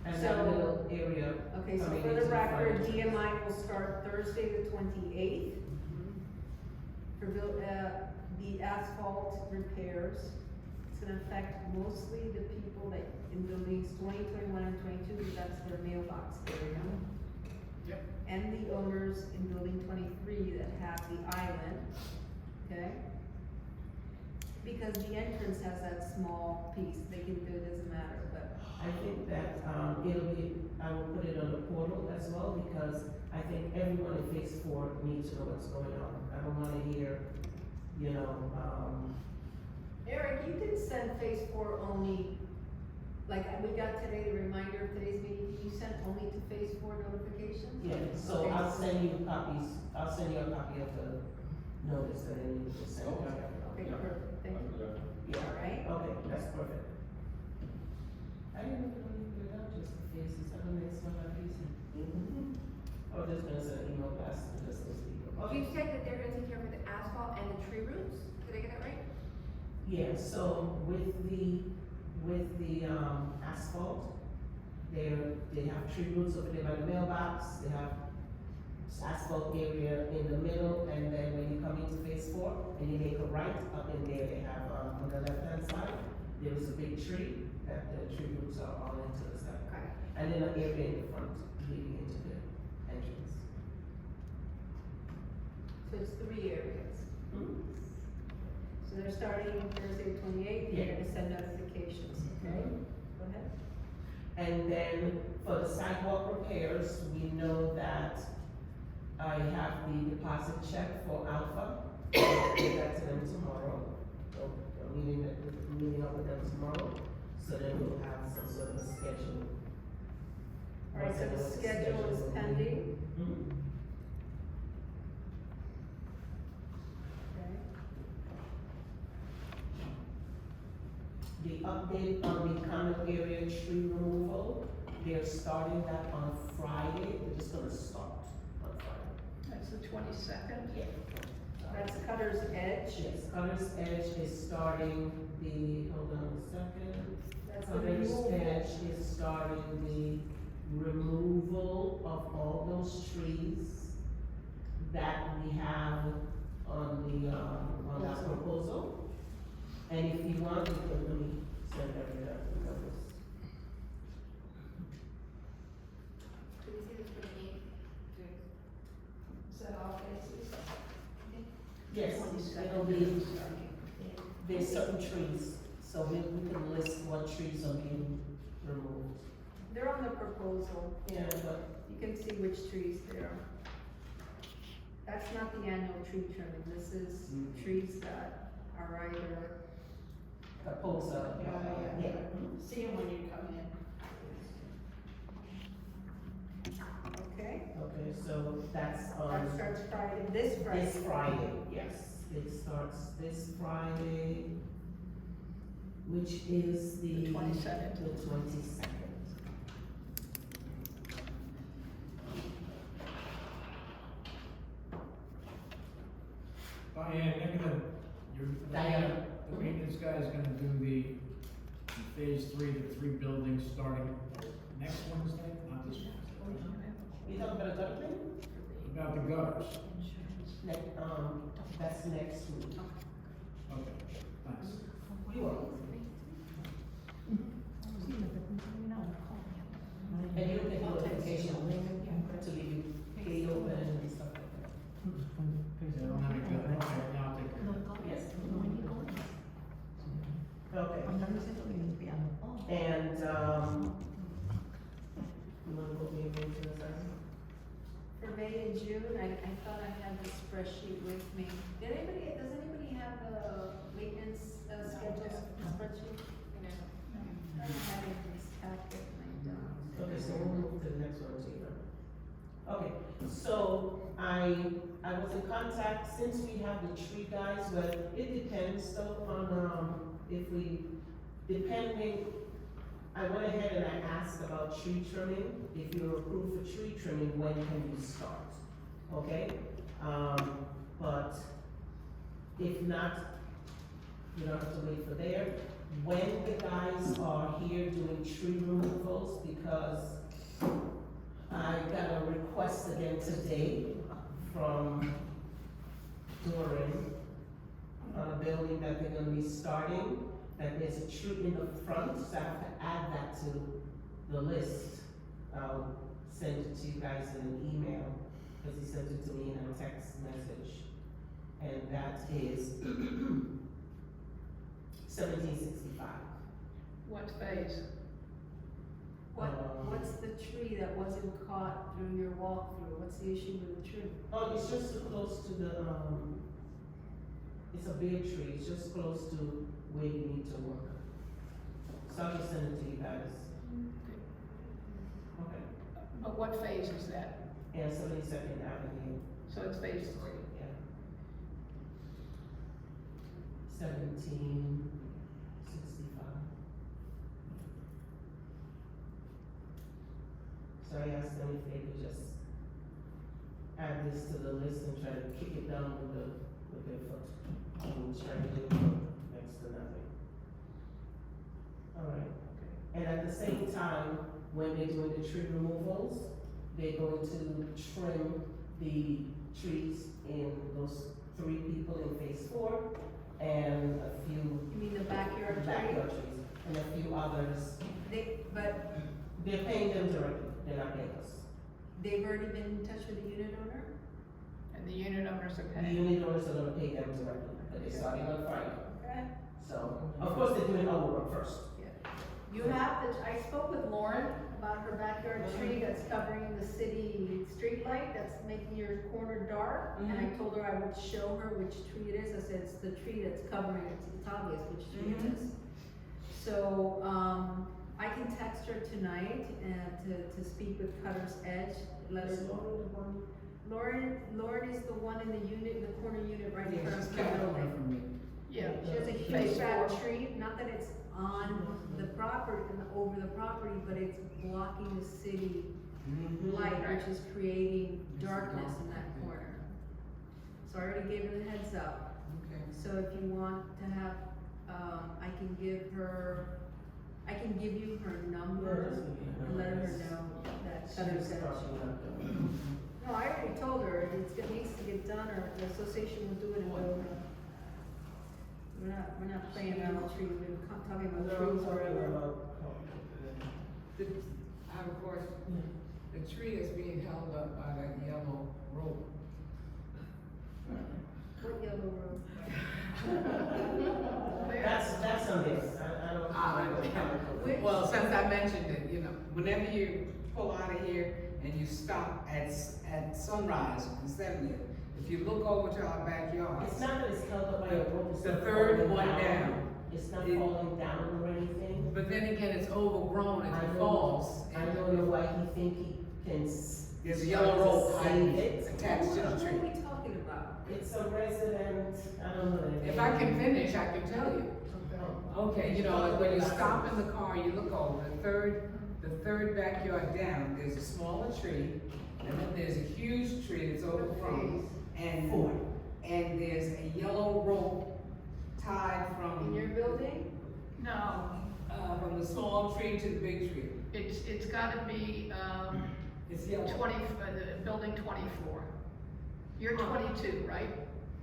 and that So- little area. Okay, so coming for the into record, front. DMI will start Thursday the 28th. For the asphalt repairs, it's gonna affect mostly the people that in buildings 20, 21, and 22, because that's their mailbox area. Yep. And the owners in building 23 that have the island, okay? Because the entrance has that small piece, they can do it, doesn't matter, but, I think that, I will put it on the portal as well, because I think everyone in phase 4 needs to know what's going on. I don't wanna hear, Eric, you can send phase 4 only, like, we got today, the reminder of today's meeting, can you send only to phase 4 notifications? yeah, so Okay. I'll send you copies, I'll send you a copy of the notice that I need to send. Okay, perfect, thank you. Yeah, Alright, okay, that's perfect. I didn't even put it out just in case, it's not gonna explain my reason. I was just gonna send an email blast to just those people. You said that they're gonna take care of the asphalt and the tree roots, did I get that right? Yeah, so with the asphalt, they have tree roots over there by the mailbox, they have asphalt area in the middle, and then when you come into phase 4, and you make a right, up in there, they have, on the left-hand side, there is a big tree, that the tree roots are all into the side. Okay. And then an area in the front leading into there. entrance. So it's 3 areas. Mhm. So they're starting Thursday 28th, you're gonna send notifications, okay? Go ahead. And then for the sidewalk repairs, we know that I have the deposit check for Alpha. I'll give that to them tomorrow. So I'm meeting up with them tomorrow, so then we'll have some sort of schedule. All right, so the schedule is pending, Mhm. okay? The update on the common area tree removal, they're starting that on Friday, they're just gonna start on Friday. That's the 22nd? Yeah. That's Cutter's Edge, Yes, Cutter's Edge is starting hold on a second. that's the Cutter's removal. Edge is starting the removal of all those trees that we have on that proposal. And if you want, you can, let me send everything numbers. Did we say the 28th? Is that all cases? Yes, it'll be, there's certain trees, so we can list what trees are being removed. They're on the proposal, Yeah, but, you can see which trees they are. That's not the annual tree trimming, this is trees that are either, proposal, yeah. Mhm. See them when you come in. okay? Okay, so that's, That starts Friday, this Friday. this Friday, yes, it starts this Friday, which is The 22nd. The 22nd. Diane, Diane. the maintenance guy is gonna do the phase 3, the 3 buildings starting next Wednesday, not this Wednesday. You talking about a gutter thing? About the gutters. That's next week. Okay, thanks. You are. And you'll get notification to leave gate open and stuff like that. Yeah, I don't have any gutter, okay, now I'll take care of it. Yes. Okay. And, you wanna put me into the second? For May and June, I thought I had the spreadsheet with me. Does anybody have the maintenance schedules spreadsheet? I don't have it in this packet, and I don't. Okay, so we'll move to the next one, Tina. Okay, so I was in contact, since we have the tree guys, but it depends though on, if we, depending, I went ahead and I asked about tree trimming. If you're approved for tree trimming, when can you start? Okay? But if not, you don't have to wait for there. When the guys are here doing tree removals, because I got a request again today from Doran on a building that they're gonna be starting, that there's a tree in the front, so I have to add that to the list. I'll send it to you guys in an email, because he sent it to me in a text message. And that is 1765. What phase? What's the tree that wasn't caught during your walkthrough? What's the issue with the tree? Oh, it's just too close to the, it's a big tree, it's just close to where you need to work. So I'll just send it to you guys. Okay. But what phase is that? And 72nd Avenue, So it's phase 3. yeah. 1765. So I asked them if they could just add this to the list and try to kick it down with their foot. And try to do next to nothing. Alright, and at the same time, when they're doing the tree removals, they're going to trim the trees in those 3 people in phase 4, and a few You mean the backyard tree? backyard trees, and a few others. But They're paying them directly, they're not paying us. they've already been in touch with the unit owner? And the unit owners are The paying. unit owners are gonna pay them directly, but they started on Friday. Okay. So, of course, they're doing our work first. You have the, I spoke with Lauren about her backyard tree that's covering the city street light, that's making your corner dark. And I told her I would show her which tree it is. I said, it's the tree that's covering it, it's obvious which tree it is. So, I can text her tonight and to speak with Cutter's Edge, let her. Is Lauren the one? Lauren is the one in the unit, in the corner unit right in Yeah, front she's of the kept over building. from me. Yeah. She has a Phase huge fat four. tree, not that it's on the property, over the property, but it's blocking the city light, which is creating darkness in that corner. So I already gave her the heads up. Okay. So if you want to have, I can give you her number and let her know that Cutter's She's Edge. probably not doing No, I already told her, it needs to get done, or the association will do it in Dover. We're not playing around with trees, we've been talking it. about No, I'm trees talking forever. about. I have a question. The tree that's being held up by that yellow rope. What yellow road? That's on this, I don't. Well, since I mentioned it, you know, whenever you pull out of here and you stop at Sunrise on 70th, if you look over to our backyard, It's not that it's held up by a rope, it's The not third falling one down. It's not It- falling down or anything. but then again, it's overgrown and I it don't- falls. I don't know why he think he can. There's a try yellow to rope save it. attached to the What are tree. we talking about? It's a resident, I don't know. the If name. I can finish, I can tell you. Okay, you know, like when you stop in the car, you look over, the third backyard down, there's a smaller tree, and then there's a huge tree that's overgrown. And, Four. and there's a yellow rope tied In your from, building? No, from the small tree to the big tree. it's gotta be, It's yellow. the building 24. You're 22, right?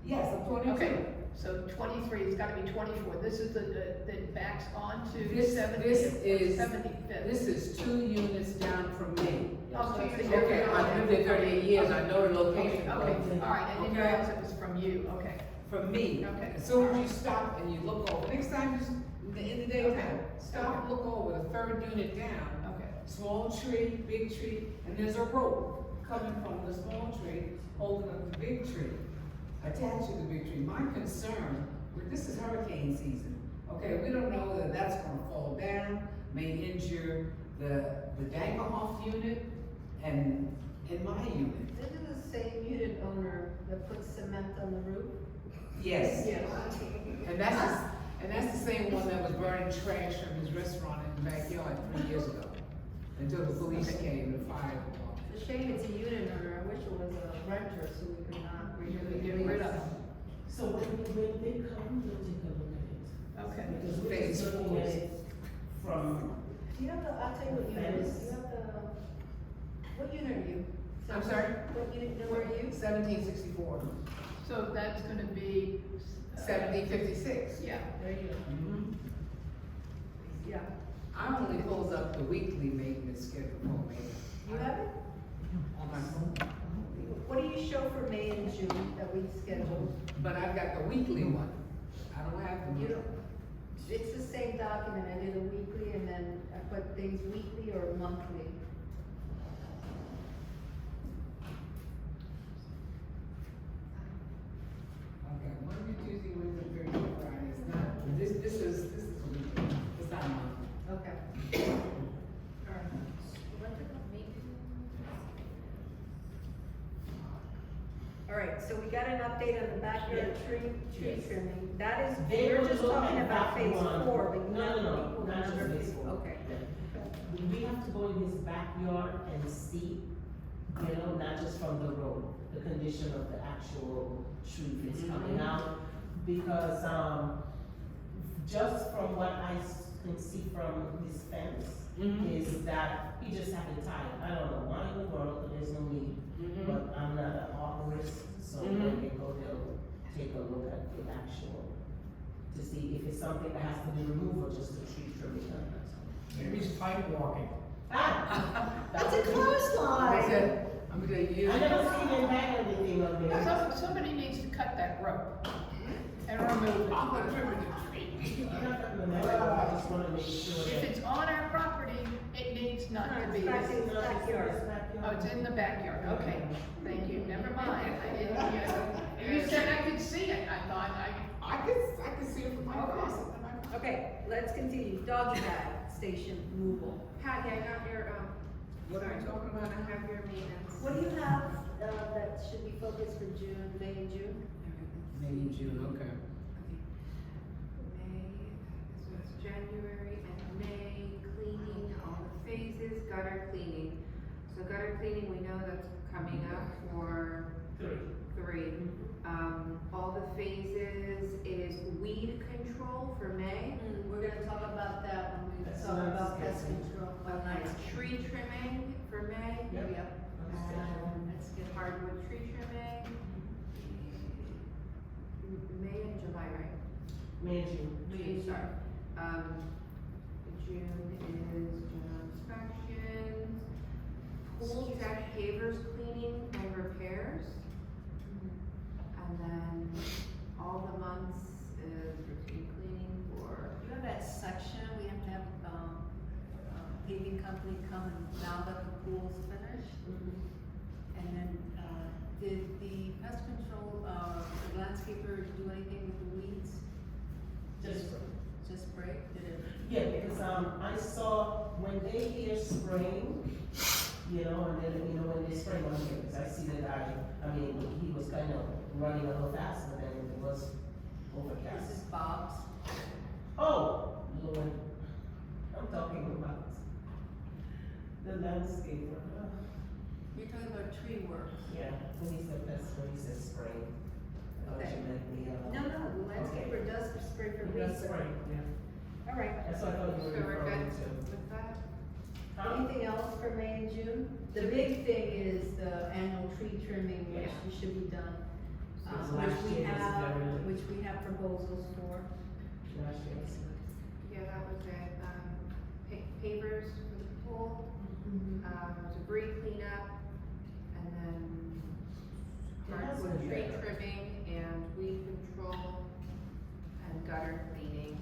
Yes, I'm 22. Okay, so 23, it's gotta be 24. This is that backs onto This 70th, is- 75th. This is 2 units down from me. Oh, 2 units. Okay, I've lived there 38 years, I know the location. Okay, all right, I didn't Okay. realize it was from you, okay. From me. Okay. As soon as you stop and you look over, next time you, in the daytime, stop and look over, the third unit down, Okay. small tree, big tree, and there's a rope coming from the small tree, holding up the big tree, attached to the big tree. My concern, this is hurricane season, okay, we don't know whether that's gonna fall down, may injure the Dankerhoff unit and my unit. This is the same unit owner that put cement on the roof? Yes. Yes. And that's the same one that was burning trash from his restaurant in the backyard 3 years ago, until the police came and fired him off. It's a shame it's a unit owner, I wish it was a renter, so we could not Really get rid of them. So when they come, we'll take a look at it. Okay. Because we're just looking at it from, Do you have the, I'll tell you what unit it is, do you have the, what unit are you? I'm sorry? What unit number are you? 1764, So that's gonna be. 1756. Yeah, there you go. Mhm. Yeah. I only pulls up the weekly maintenance schedule for me. You have it? On my phone. What do you show for May and June that we scheduled? But I've got the weekly one. I don't have the. You don't, it's the same document, I did a weekly and then I put things weekly or monthly. Okay, Monday, Tuesday, Wednesday, Thursday, Friday, it's not, this is a weekly, it's not a month. Okay. Alright. Alright, so we got an update on the backyard tree Yes. trimming, that is, They we're will just look talking at about that phase one. 4, but No, not no, no, equal not just number phase phase, 4. okay. we have to go in his backyard and see, you know, not just from the road, the condition of the actual tree that's coming out. Because, just from what I can see from his fence, is that he just had it tied. I don't know why in the world, there's no need. But I'm not an arborist, so when they go, they'll take a look at the actual, to see if it's something that has to be removed or just a tree trimming done, that's all. Maybe it's tight walking. Ah! That's a clothesline. I said, Good, you. I never seen him have anything on there. Somebody needs to cut that rope and remove it. I'm not remember, I just wanna make sure If that. it's on our property, it needs not to be. No, it's back in the backyard. Oh, it's in the backyard, okay, thank you, never mind, I didn't, you said I could see it, I thought I can see it from my house. Okay, let's continue. Doggy bag station removal. Patty, I got your, What are we talking about I now? have your maintenance. What do you have, that should be focused for June, May and June? May and June, okay. May, so it's January and May, cleaning, all the phases, gutter cleaning. So gutter cleaning, we know that's coming up for three. All the phases is weed control for May. We're gonna talk about that when we That's talk about pest landscaping. control. Tree trimming for May. Yep. Let's get hardwood tree trimming. May and July, right? May and June. June, sorry. June is general inspections, pool deck pavers cleaning and repairs. And then all the months is routine cleaning for, You know that section, we have to have, paving company come and now that the pool's finished? And then, did the pest control, the landscaper do anything with the weeds? Just spray, did it? Yeah, because, I saw when they hear spraying, you know, and then, you know, when they spray on here, because I see the guy, I mean, he was kind of running a little fast, but then it was This overcast. is Bob's. Oh, Lord, I'm talking about the landscaper. You're talking about tree work. Yeah, when he said that's when he said spray. Okay. No, No, the landscaper does spray for He does weeds. spray, yeah. All right. That's what I thought you so were we're referring good to. with that? Anything else for May and June? The big thing is the annual tree trimming, which Yeah. should be done. Because Which last we year was have, very late. which we have proposals for. Last year was- Yeah, that was it. Pavers for the pool, debris cleanup, and then That's hardwood good, tree yeah. trimming and weed control and gutter cleaning.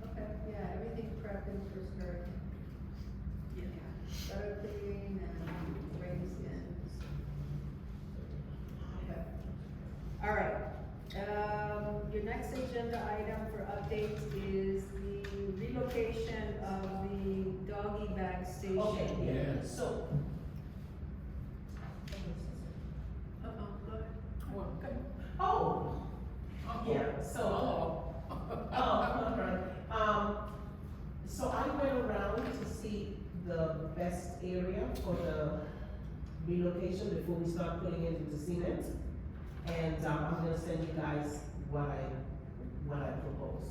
Okay, yeah, everything prepping for spring. Yeah. Gutter cleaning and rain skin. Okay. All right, your next agenda item for updates is the relocation of the doggy bag station. Okay, yeah, Yeah. so. Uh-oh, go ahead. Well, Oh, yeah, so. Alright, so I went around to see the best area for the relocation before we start putting it into cement. And, I'm gonna send you guys what I propose,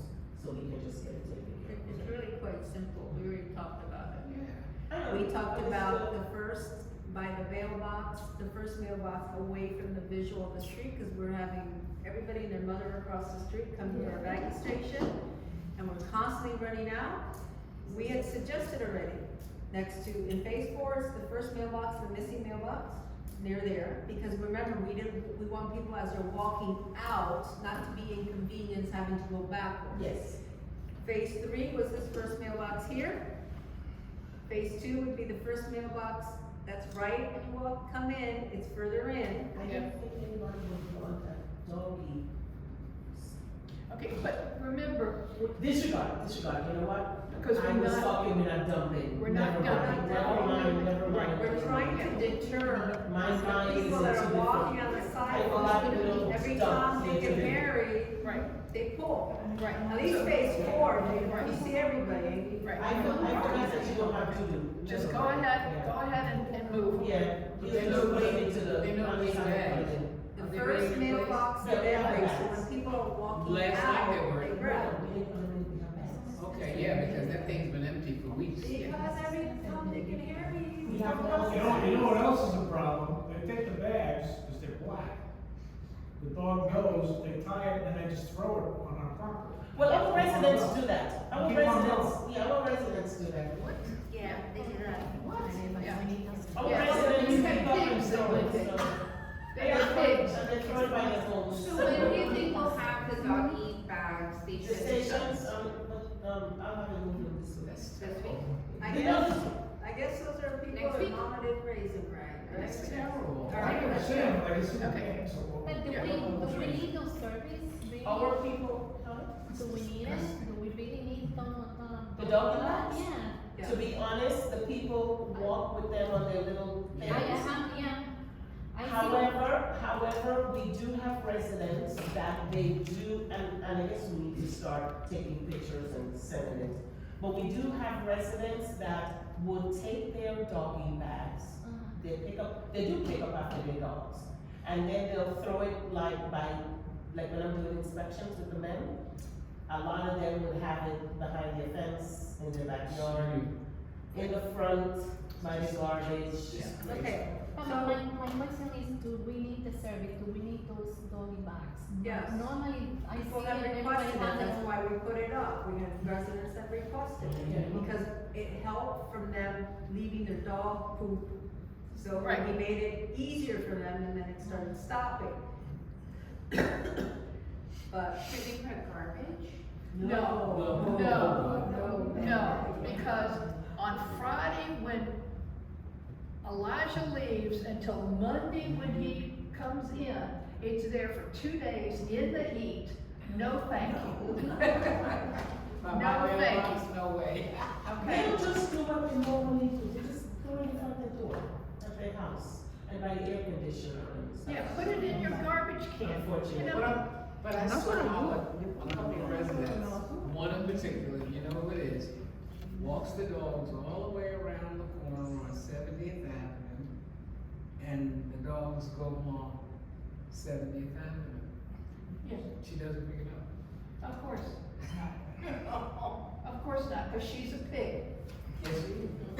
so we can just get it taken care of. It's really quite simple, we already talked about it. I know, We talked but it's about still- the first, by the mailbox, the first mailbox away from the visual of the street, cause we're having everybody and their mother across the street come to our bagging station, and we're constantly running out. We had suggested already, next to, in phase 4 is the first mailbox, the missing mailbox, near there, because remember, we want people as they're walking out, not to be inconvenienced having to go backwards. Yes, Phase 3 was this first mailbox here. Phase 2 would be the first mailbox, that's right when you walk, come in, it's further in. I don't think anybody would want that doggy. Okay, but remember, Disregard, you know what? Because I we're was not- talking, we're not dumping. we're not dumping. Never mind. We're trying to deter My mind is people that into are walking different- on the I have a lot of sidewalk. little Every stuff time they into get it. married, right, they pull. right. At least phase 4, you see everybody. Right. I forgot that you don't have to do. Just Never go mind. ahead and move. Yeah, But you they just know put it they- into the. they know on the which side, bag. put it in. The Are they first ready to mailbox place? of Yeah, every, yeah. so when people are walking Last night they out, were. they grab. Okay, yeah, because that thing's been empty for weeks. Because every time they can hear me. We have You know what else is a problem? They take the bags, cause they're black. The dog goes, they tie it, and they just throw it on our property. Well, our residents do that. Our Keep on residents, going. yeah, our residents do that. Yeah, they can run. What? And they Yeah. might- Our Yeah, residents you pick have up and and they throw it by the homes. So when do you think we'll have the doggy bag The stations? stations, I'll have it moved this week. This week? I guess those are people Next that week? mama didn't raise them right, That's right? terrible. I understand, but it's in the Okay. game, so. But do we need those service? Really? Our people, Do we need it? Do we really need The doggy bags? Yeah. to be honest, the people walk with them on their little I things. have, yeah. I see. However, we do have residents that they do, and I guess we need to start taking pictures and sending it. But we do have residents that would take their doggy bags, they do pick up after their dogs. And then they'll throw it like when I'm doing inspections with the men, a lot of them would have it behind their fence, in their backyard, in the front, by the garbage. Okay, But so, my question is, do we need the service? Do we need those doggy bags? Yes. Normally, I people see have everybody requested it, has that's them. why we put it up, we had residents that requested it, because it helped from them leaving their dog poop. So Right. we made it easier for them, and then it started stopping. But, Should we put garbage? No, because on Friday, when Elijah leaves until Monday when he comes in, it's there for 2 days in the heat. No, thank you. No, thank you. No way. They'll just do what they normally do, they just throw it in front of the door of their house, and by the air conditioner and stuff. Yeah, put it in your garbage can. Unfortunately. You know, But I saw a couple of residents, one in particular, you know who it is, walks the dogs all the way around the corner on 70th Avenue, and the dogs go along 70th Avenue. Yes. She doesn't pick it up. Of course. Of course not, because she's a pig. Yes, she.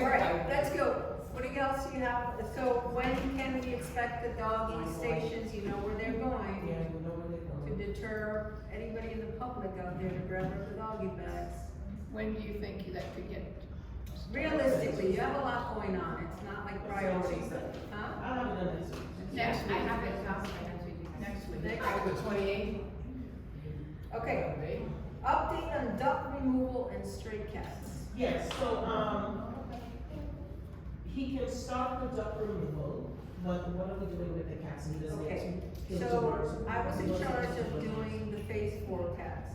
all right, let's go. What else do you have? So when can we expect the doggy stations, you know where they're going? Yeah, we know where they're To going. deter anybody in the public out there to grab up the doggy bags. When do you think that could get? Realistically, you have a lot going on, it's not like priorities, huh? I'll have it done next week. Next I week. have it down by next week. Next week. Next. The 28th? Okay, update on duck removal and stray cats. Yes, so, he can start the duck removal, but what are we doing with the cats? He doesn't Okay, get to kill so two birds. I was in charge of doing the phase 4 cats.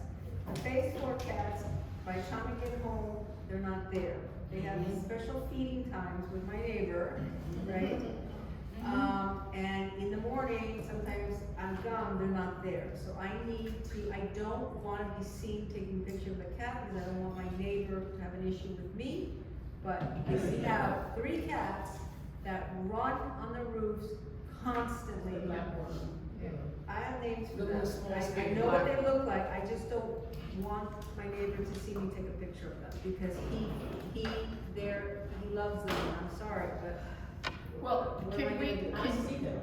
The phase 4 cats, by the time I get home, they're not there. They have these special feeding times with my neighbor, right? And in the morning, sometimes I'm gone, they're not there. So I don't wanna be seen taking a picture of the cat, because I don't want my neighbor to have an issue with me. But we have 3 cats that run on the roofs constantly. I have names for them. I know what they look like, I just don't want my neighbor to see me take a picture of them, because he loves them, I'm sorry, but. Well, what am can I we, gonna do? I see them.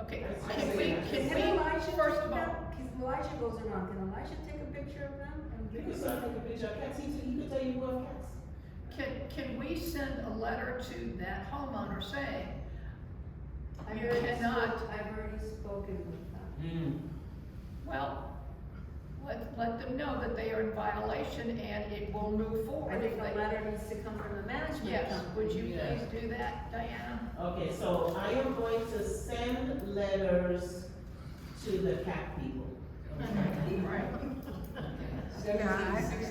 okay, I can see we, that. can Can we, Elijah first take of all, them? Because Elijah goes around, can Elijah take a picture of them and You give can us start some? taking a picture of cats, he could tell you who have cats. can we send a letter to that homeowner saying, I've You already cannot- I've already spoken with them. well, let them know that they are in violation and it will move I forward think if the they. letter needs to come from the management Yes, company. would you Yeah. please do that, Diana? Okay, so I am going to send letters to the cat people. Right. 1760s.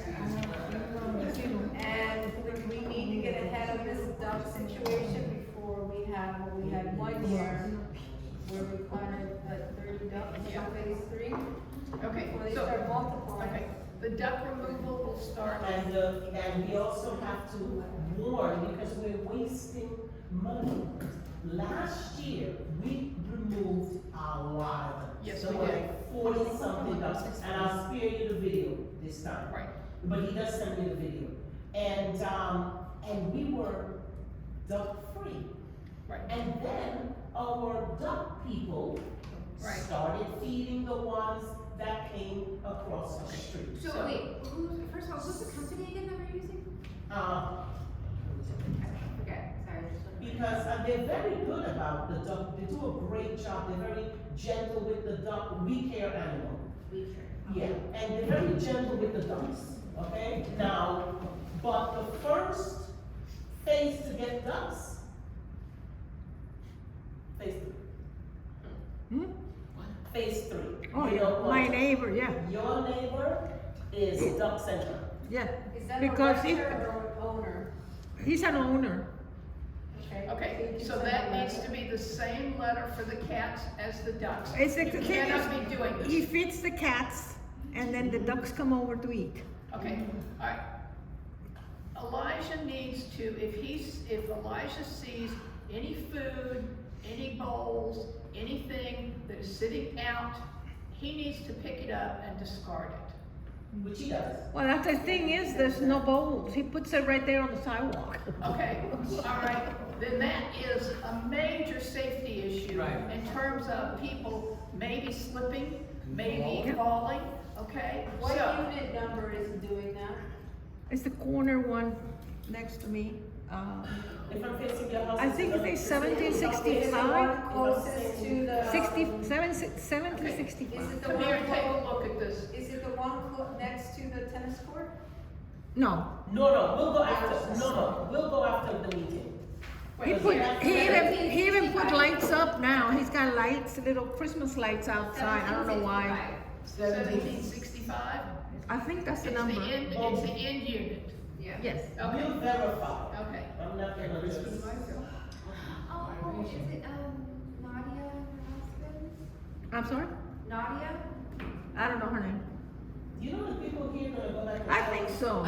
And we need to get ahead of this duck situation before we have what we had 1 year, where we planted 30 ducks Yeah. in phase 3, Okay, before they so, start multiplying. okay, the duck removal will start. And we also have to warn, because we're wasting money. Last year, we removed a lot of them. Yes, There we were did. like 40 something ducks, and I'll spare you the video this time. Right, But he does send me the video. And we were duck free. right. And then our duck people Right. started feeding the ones that came across the street. So wait, first of all, who's the company again that we're using? Uh, I forget, sorry, I just looked Because they're very good about the duck, they do a great job, they're very gentle with the duck, we care animal. Yeah, and they're very gentle with the ducks, okay? Now, but the first phase to get ducks, phase 3. Hmm? Phase 3. Oh, You yeah, know my what? neighbor, yeah, Your neighbor is duck center. yeah. Is that a Because he, renter or an owner? he's an owner. Okay, so that needs to be the same letter for the cats as the ducks. It's the You thing cannot is, be doing he this. feeds the cats, and then the ducks come over to eat. Okay, alright. Elijah needs to, if Elijah sees any food, any bowls, anything that is sitting out, he needs to pick it up and discard it. Which he does. Well, that's the thing is, there's no bowls. He puts it right there on the sidewalk. Okay, alright, then that is a major safety issue Right. in terms of people maybe slipping, maybe Yeah. falling, okay? What So, unit number is doing that? It's the corner one next to me. If I'm facing your house. I think it's they the- 1765, Closest to the. 1765. Is it the come here and take a one, look at this. is it the one next to the tennis court? No, No, we'll go after, we'll go after the meeting. he Wait, put, yeah. he even put lights up now. He's got lights, little Christmas lights outside. I don't know why. 1765? I think that's the It's number. the end unit. Yes. Okay, We'll verify. okay. I'm not gonna just. Oh, is it, Nadia, her husband? I'm sorry? Nadia? I don't know her name. You know the people here gonna go back and. I think so.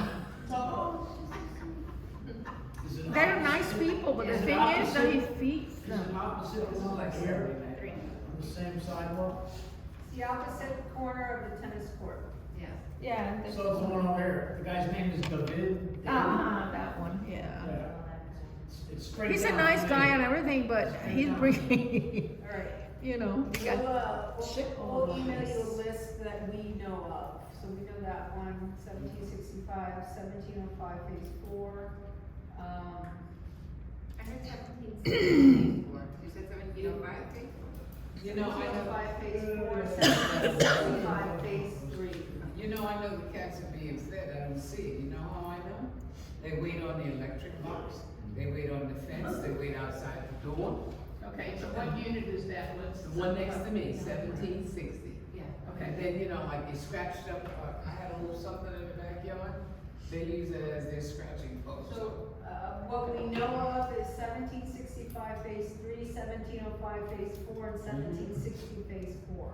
Talk. Is it They're opposite- nice people, but the is it thing is that he opposite- feeds Is it them. opposite this like here, on the same sidewalk? It's the opposite corner of the tennis court. Yes. Yeah. So it's the one over here, the guy's name is David. That one, yeah. Yeah. It's straight He's a down nice the guy middle. and everything, but he's bringing, All right. you know, he got We'll email you a list that we know of. So we know that one, 1765, 1705, phase 4. I heard 1764. You said 1705, okay? You know, I know, 1705, phase 4, 1765, phase 3. you know, I know the cats are being fed, I don't see it, you know how I know? They wait on the electric box, they wait on the fence, they wait outside the door. Okay, so what unit is that, Liz? The one next to me, 1760. Yeah. Okay, And then, you know, like they scratched up, I had a little something in the backyard, they use it as their scratching post. So, what we know of is 1765, phase 3, 1705, phase 4, and 1760, phase 4.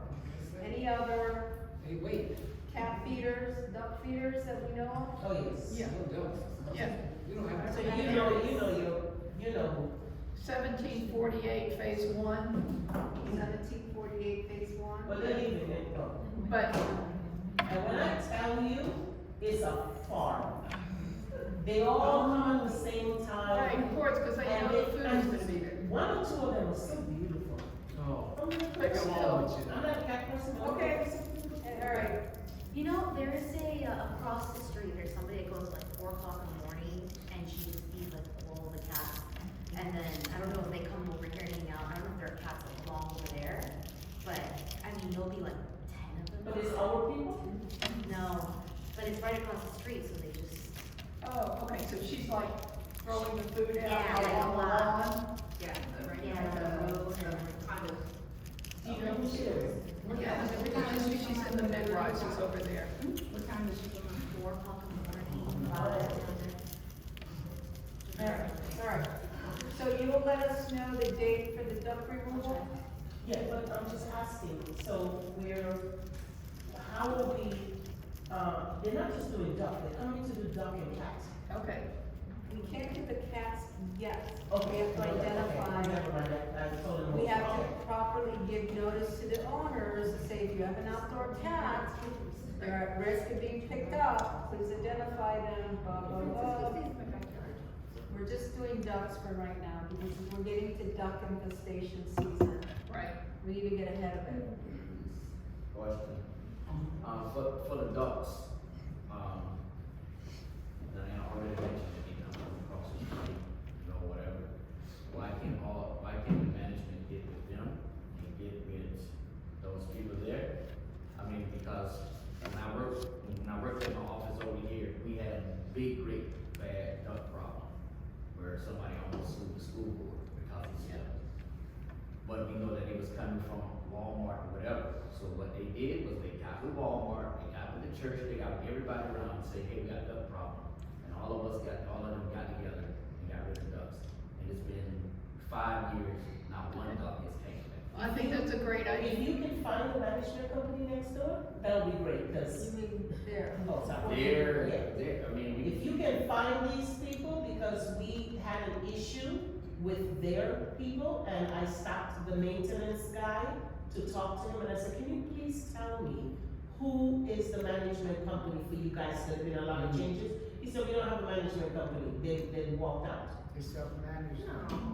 Any other They wait. cat feeders, duck feeders that we know of? Oh, yes. Yeah. No, don't. yeah. You don't have So to. you know. 1748, phase 1, 1748, phase 1. But then even it, no. but, And when I tell you, it's a farm. They all come at the same right, time. of course, because they know the food is gonna be there. One or two of them are so beautiful. Oh. I'm not Pick 'em all with you. I'm not a cat person. but Okay. All right. You know, there is across the street, there's somebody that goes like 4 o'clock in the morning and she just feeds like all the cats. And then, I don't know if they come over here and hang out, I don't know if there are cats that belong over there, but, I mean, there'll be like 10 of them. But it's our people? No, but it's right across the street, so they just, Oh, okay, so she's like throwing the food out Yeah, on the like, lawn? Yeah, right yeah, near the road the and. condo. Do you know who she is? Yeah, she's in the mid-rises over there. What time does she go on? 4 o'clock in the morning, 5 All right, all right. So you will let us know the date for the duck removal? Yeah, but I'm just asking, so how will we, they're not just doing duck, they're coming to do duck and cat. Okay, We can't do the cats yet. Okay. We have to okay, identify. Never mind, I told them. We have to properly give notice to the owners, to say if you have an outdoor cat, they're at risk of being picked up, please identify them, blah, blah, blah. We're just doing ducks for right now, because we're getting to duck infestation season. right. We need to get ahead of it. Question. For the ducks, and I already mentioned it, you know, across the street, you know, whatever. but we know that it was coming from Walmart or whatever. So what they did was they got with Walmart, they got with the church, they got with everybody around and say, hey, we got a duck problem. And all of them got together and got rid of ducks. And it's been 5 years, not one duck has came back. I think that's a great If idea. you can find the management company next door, that would be great, because. You mean there? They're, I mean, If you can find these people, because we had an issue with their people, and I stopped the maintenance guy to talk to him, and I said, can you please tell me who is the management company for you guys? There's been a lot of changes. He said, we don't have a management company. They walked out. It's self-managed.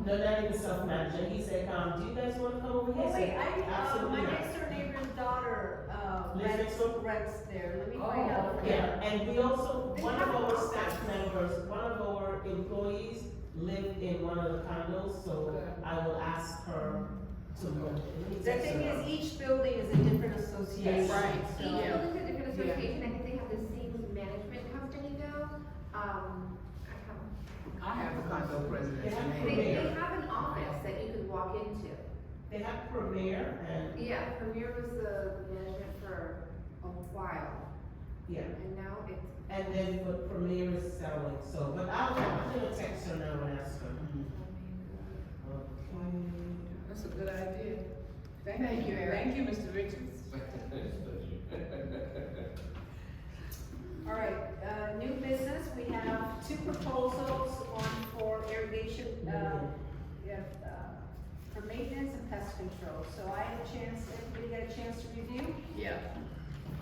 No, not even self-management. He said, do you guys wanna come over here? Oh, I wait, said, absolutely my not. next door neighbor's daughter, Lives next door? rents there, let me find out. Yeah, and we also, one of our staff members, one of our employees lived in one of the condos, so I will ask her to look. The thing is, each building is a different association. Right, Each So, yeah. building's a different association, I think they have the same management company though, I have a condo president's Yeah. name. they have an office that you could walk into. They have Premier and, Yeah, Premier was the management for a while, yeah, and now it's. and then, but Premier is selling, so, but I'm gonna text her now and ask her. Okay. That's a good idea. Thank you, Eric. Thank you, Mr. Richards. all right, new business, we have 2 proposals, one for irrigation, for maintenance and pest control. So I had a chance, everybody got a chance to review? Yeah.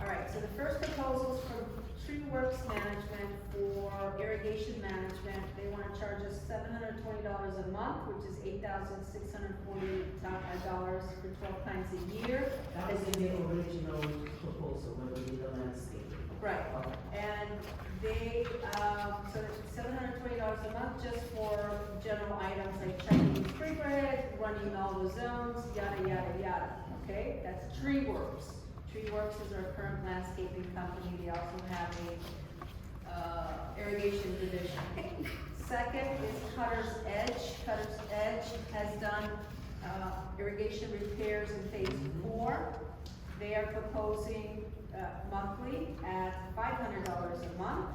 All right, so the first proposal is from Tree Works Management for irrigation management. They wanna charge us $720 a month, which is $8,648 for 12 times a year. That was in the original proposal when we did the landscape. Right, and they, so it's $720 a month just for general items like checking the sprinkler head, running all the zones, yada, yada, yada, okay? That's Tree Works. Tree Works is our current landscaping company, they also have a, irrigation division. Second is Cutter's Edge. Cutter's Edge has done, irrigation repairs in phase 4. They are proposing, monthly at $500 a month.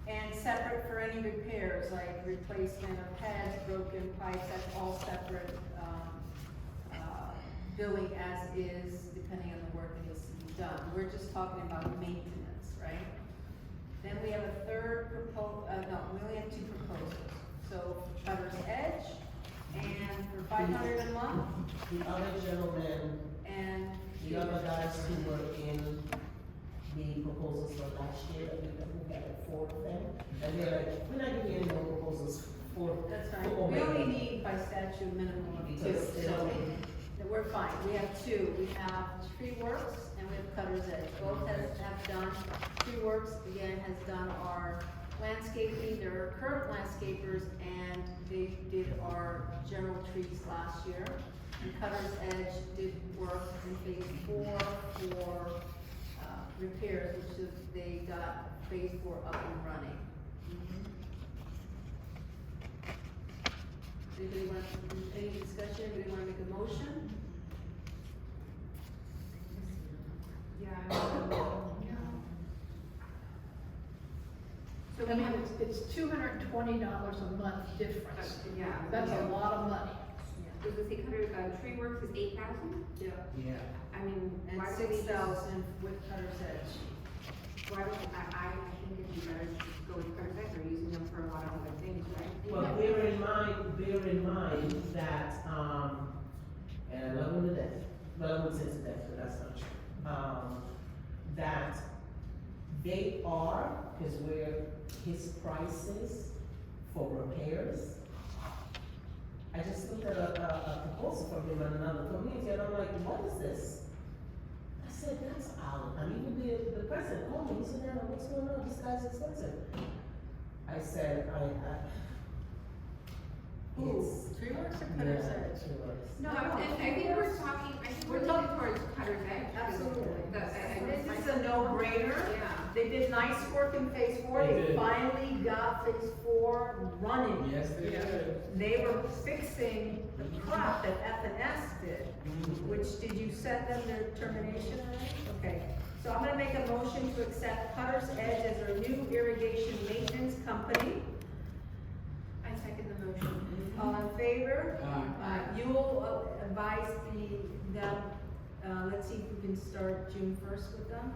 And separate for any repairs, like replacement of heads, broken pipes, that's all separate, billing as is, depending on the work that needs to be done. We're just talking about maintenance, right? Then we have a third we only have 2 proposals. So Cutter's Edge, and for $500 a month, The other gentleman, and the other guys who were in the proposals for last year, we got 4 of them, and they're like, we're not giving any more proposals for. that's for fine. We only Omega." need by statute minimum of 2, Because they so don't- we're fine. We have 2. We have Tree Works and we have Cutter's Edge. Both have done, Tree Works again has done our landscaping. They're current landscapers and they did our general trees last year. And Cutter's Edge did work in phase 4 for, repairs, which is, they got phase 4 up and running. Anybody want, any discussion, anybody wanna make a motion? So I mean, it's $220 a month difference. Yeah. That's a lot of money. Does it say Tree Works is 8,000? Yeah. Yeah. I mean, And why would we 6,000 with Cutter's Edge. why would, I think it'd be better to just go with Cutter's Edge, we're using them for a lot of other things, right? But bear in mind that, and I love him to death, but I wouldn't say to death, but that's not true. That they are, because we're his prices for repairs. I just looked at a proposal from him in another community, and I'm like, what is this? I said, that's out. I mean, even the president called me, he said, Nana, what's going on? This guy's expensive. I said, it's. Tree Works or Cutter's Edge? Tree Works. No, I think we're talking towards Cutter's Edge. Absolutely. This This is a no-brainer. Yeah. They did nice work in phase 4, They they did. finally got phase 4 running. Yes, they did. They were fixing the crap out that F&S did, which, did you send them their termination already? Okay, so I'm gonna make a motion to accept Cutter's Edge as our new irrigation maintenance company. I second the motion. All in favor? Aye. You will advise them, let's see if we can start June 1st with them.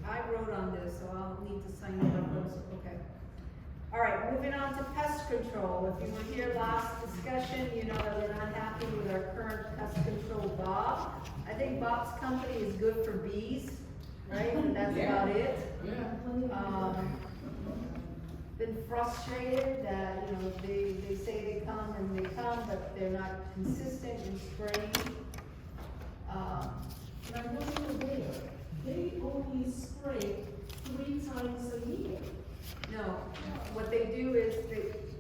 I wrote on this, so I'll need to sign it up, okay. All right, moving on to pest control. If you were here last discussion, you know that we're not happy with our current pest control Bob. I think Bob's company is good for bees, right? And that's about it. Yeah. Been frustrated that, you know, they say they come and they come, but they're not consistent in spraying. And I wasn't aware, they only spray 3 times a year. No, what they do is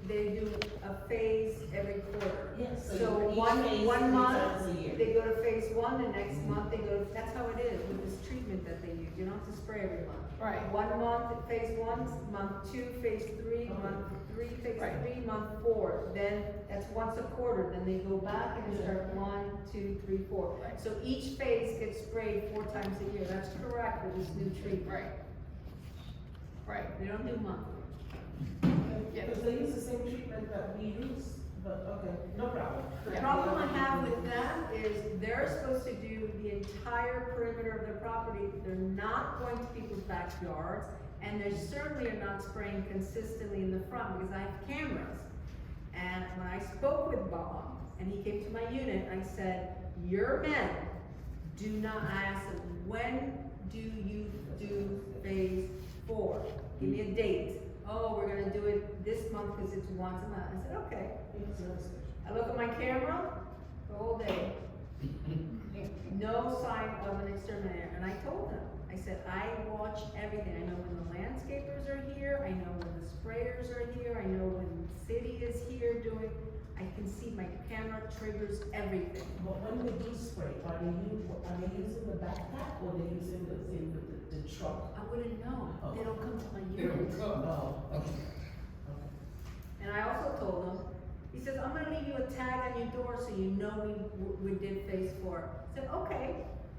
they do a phase every quarter. Yes, so So each one phase 3 month, times a year. they go to phase 1, the next month they go, that's how it is with this treatment that they use. You don't have to spray every month. Right. 1 month, phase 1, month 2, phase 3, month 3, phase Right. 3, month 4. Then that's once a quarter, then they go back and they start 1, 2, 3, 4. Right. So each phase gets sprayed 4 times a year. That's correct with this new treatment. Right. Right. They don't do monthly. Yeah. Because they use the same treatment that we use, but okay, no problem. The problem I have with them is they're supposed to do the entire perimeter of their property. They're not going to people's backyards, and they certainly are not spraying consistently in the front because I have cameras. And when I spoke with Bob, and he came to my unit, I said, your men do not, I asked him, when do you do phase 4? Give me a date. Oh, we're gonna do it this month because it's once a month. I said, okay. I look at my camera the whole day. No sign of an exterminator. And I told them, I said, I watch everything. I know when the landscapers are here. I know when the sprayers are here. I know when the city is here doing. I can see my camera triggers everything. But when they do spray, are they using the backpack or they using the truck? I wouldn't know. They don't come to my They don't unit. come. Oh, okay. And I also told him, he says, I'm gonna leave you a tag on your door so you know we did phase 4. I said, okay.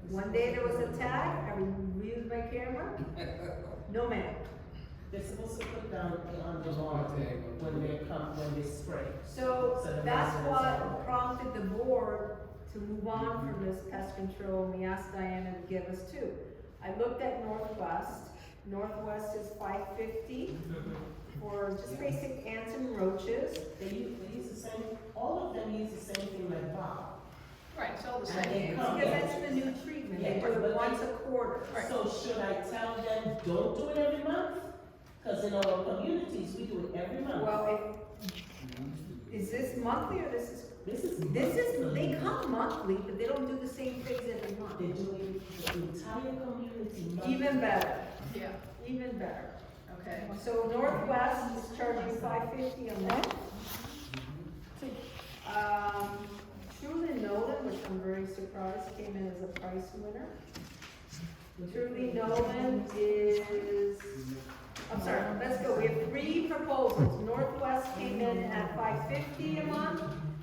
One day there was a tag, I reviewed my camera, no man. They're supposed to put down on the lawn when they spray. So So the that's residents what know. prompted the board to move on from this pest control, and we asked Diana to give us 2. I looked at Northwest. Northwest is $5.50 for just basic ants and roaches. They use the same, all of them use the same thing like Bob. Right, it's all the And they same. come- Because that's the new treatment, they Yeah, do it but once a quarter. So should I tell them, don't do it every month? Cause in our communities, we do it every month. Well, is this monthly or this is? This is. They come monthly, but they don't do the same things every month. They're doing the entire community monthly. Even better, Yeah, even better. okay. So Northwest is charging $5.50 a month. Truly Nolan, which I'm very surprised, came in as a price winner. Truly Nolan is, I'm sorry, let's go, we have 3 proposals. Northwest came in at $5.50 a month,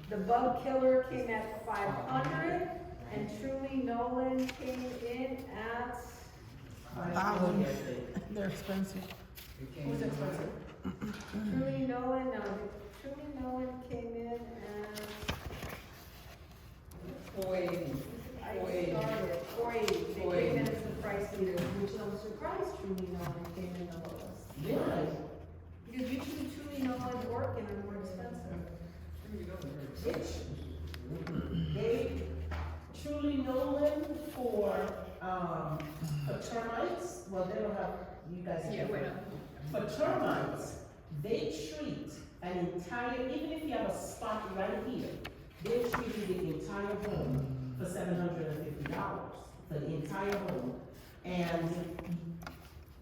the Bug Killer came at $500, and Truly Nolan came in at, $1,000. They're expensive. who's expensive? Truly Nolan, no, Truly Nolan came in at, I started, 480, they came in as the price leader, which I'm surprised Truly Nolan came in the lowest. Yeah. Because usually Truly Nolan work and are more expensive. They truly Nolan for termites, well, they don't have, you guys. Yeah, wait For termites, they treat an entire, even if you have a spot right here, they treat the entire home for $750 for the entire home. And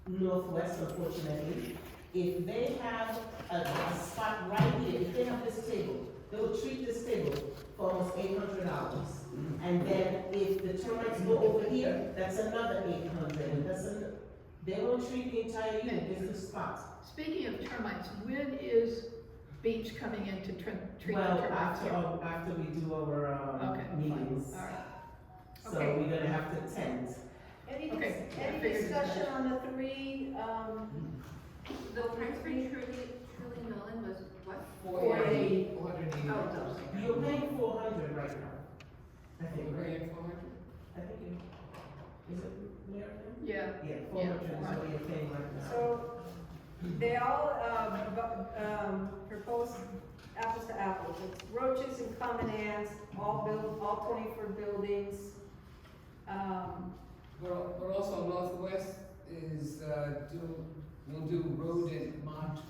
Northwest, unfortunately, if they have a spot right here, if they have this table, they will treat this table for almost $800. And then if the termites go over here, that's another $800. And they won't treat the entire unit, just the spot. Speaking of termites, when is Beach coming in to treat the Well, termites here? after we do our, Okay, fine. meetings. All right. So Okay. we're gonna have to tent. Okay, I Any figured as discussion much. on the three, The price for Truly Nolan was what? 480. Oh, You're paying 400 right now. I think, We're right? paying 400? I think you, is it, Mayor? Yeah, Yeah, 400 is what you're paying right now. so they all, propose apples to apples. It's roaches and common ants, all 24 buildings. But also Northwest is, will do rodent monitoring.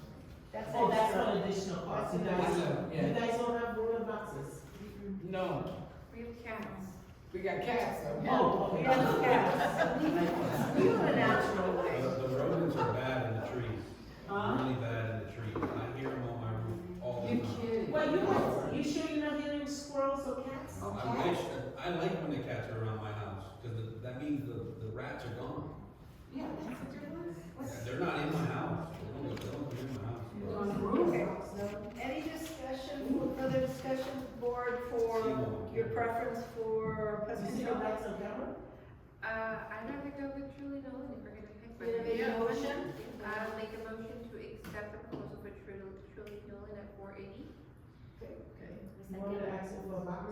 That's Oh, that's extra. an additional cost. You That's guys, an- yeah. you guys don't have roller boxes? No, We have cats. we got cats, so. Oh, We okay. have cats. We do it a natural way. The rodents are bad in the trees, Huh? really bad in the trees. I hear them on my roof all the You time. kidding? Well, you sure you're not hearing squirrels or cats? I wish, I like when the cats are around my house, cause that means the rats are gone. Yeah, that's what it was. They're not in my house, they don't come in my house. Okay, any discussion, further discussion, board, for your preference for pest You see the control? lights on camera? I'd rather go with Truly Nolan if we're gonna pick. You gonna make a motion? I'll make a motion to accept the proposal for Truly Nolan at 480. You wanted to ask them for a box?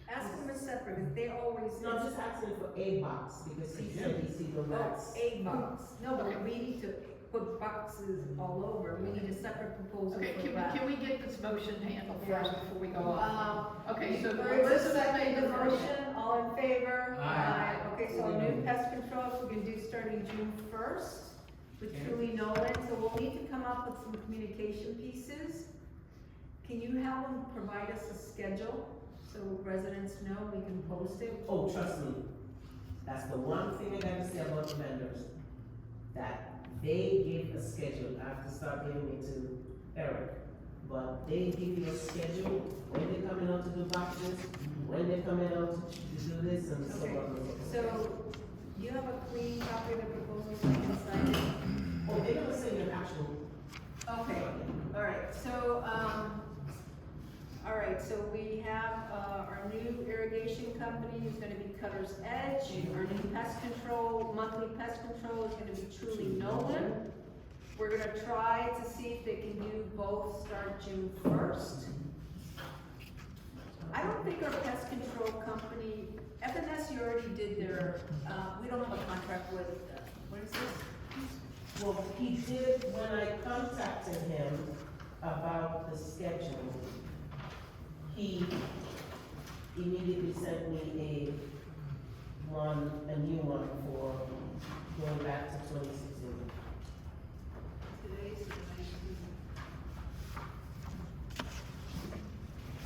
Ask them a separate, if they always. No, just asking for a box, because he said he see the rats. A box, no, but we need to put boxes all over, we need a separate proposal okay, for that. can we get this motion handled first before we go on? Okay, so Elizabeth Elizabeth made seconded the the motion. motion, all in favor? Aye. Okay, so new pest control, we can do starting June first with Truly Nolan, so we'll need to come up with some communication pieces. Can you have them provide us a schedule, so residents know we can post it? Oh, trust me, that's the one thing I gotta say about the vendors, that they give a schedule. I have to start giving it to Eric. But they give you a schedule, when they're coming out to do boxes, when they're coming out to do this and so Okay. on and so forth. So, you have a clean copy of the proposal so you can sign it? Oh, they're gonna send you an actual. Okay, all right, so, so we have, our new irrigation company is gonna be Cutter's Edge. Our new pest control, monthly pest control is gonna be Truly Nolan. We're gonna try to see if they can do both start June first. I don't think our pest control company, FNS, you already did their, we don't have a contract with, what is this? Well, he did, when I contacted him about the schedule, he immediately sent me a new one for going back to 2016. Today's the 19th.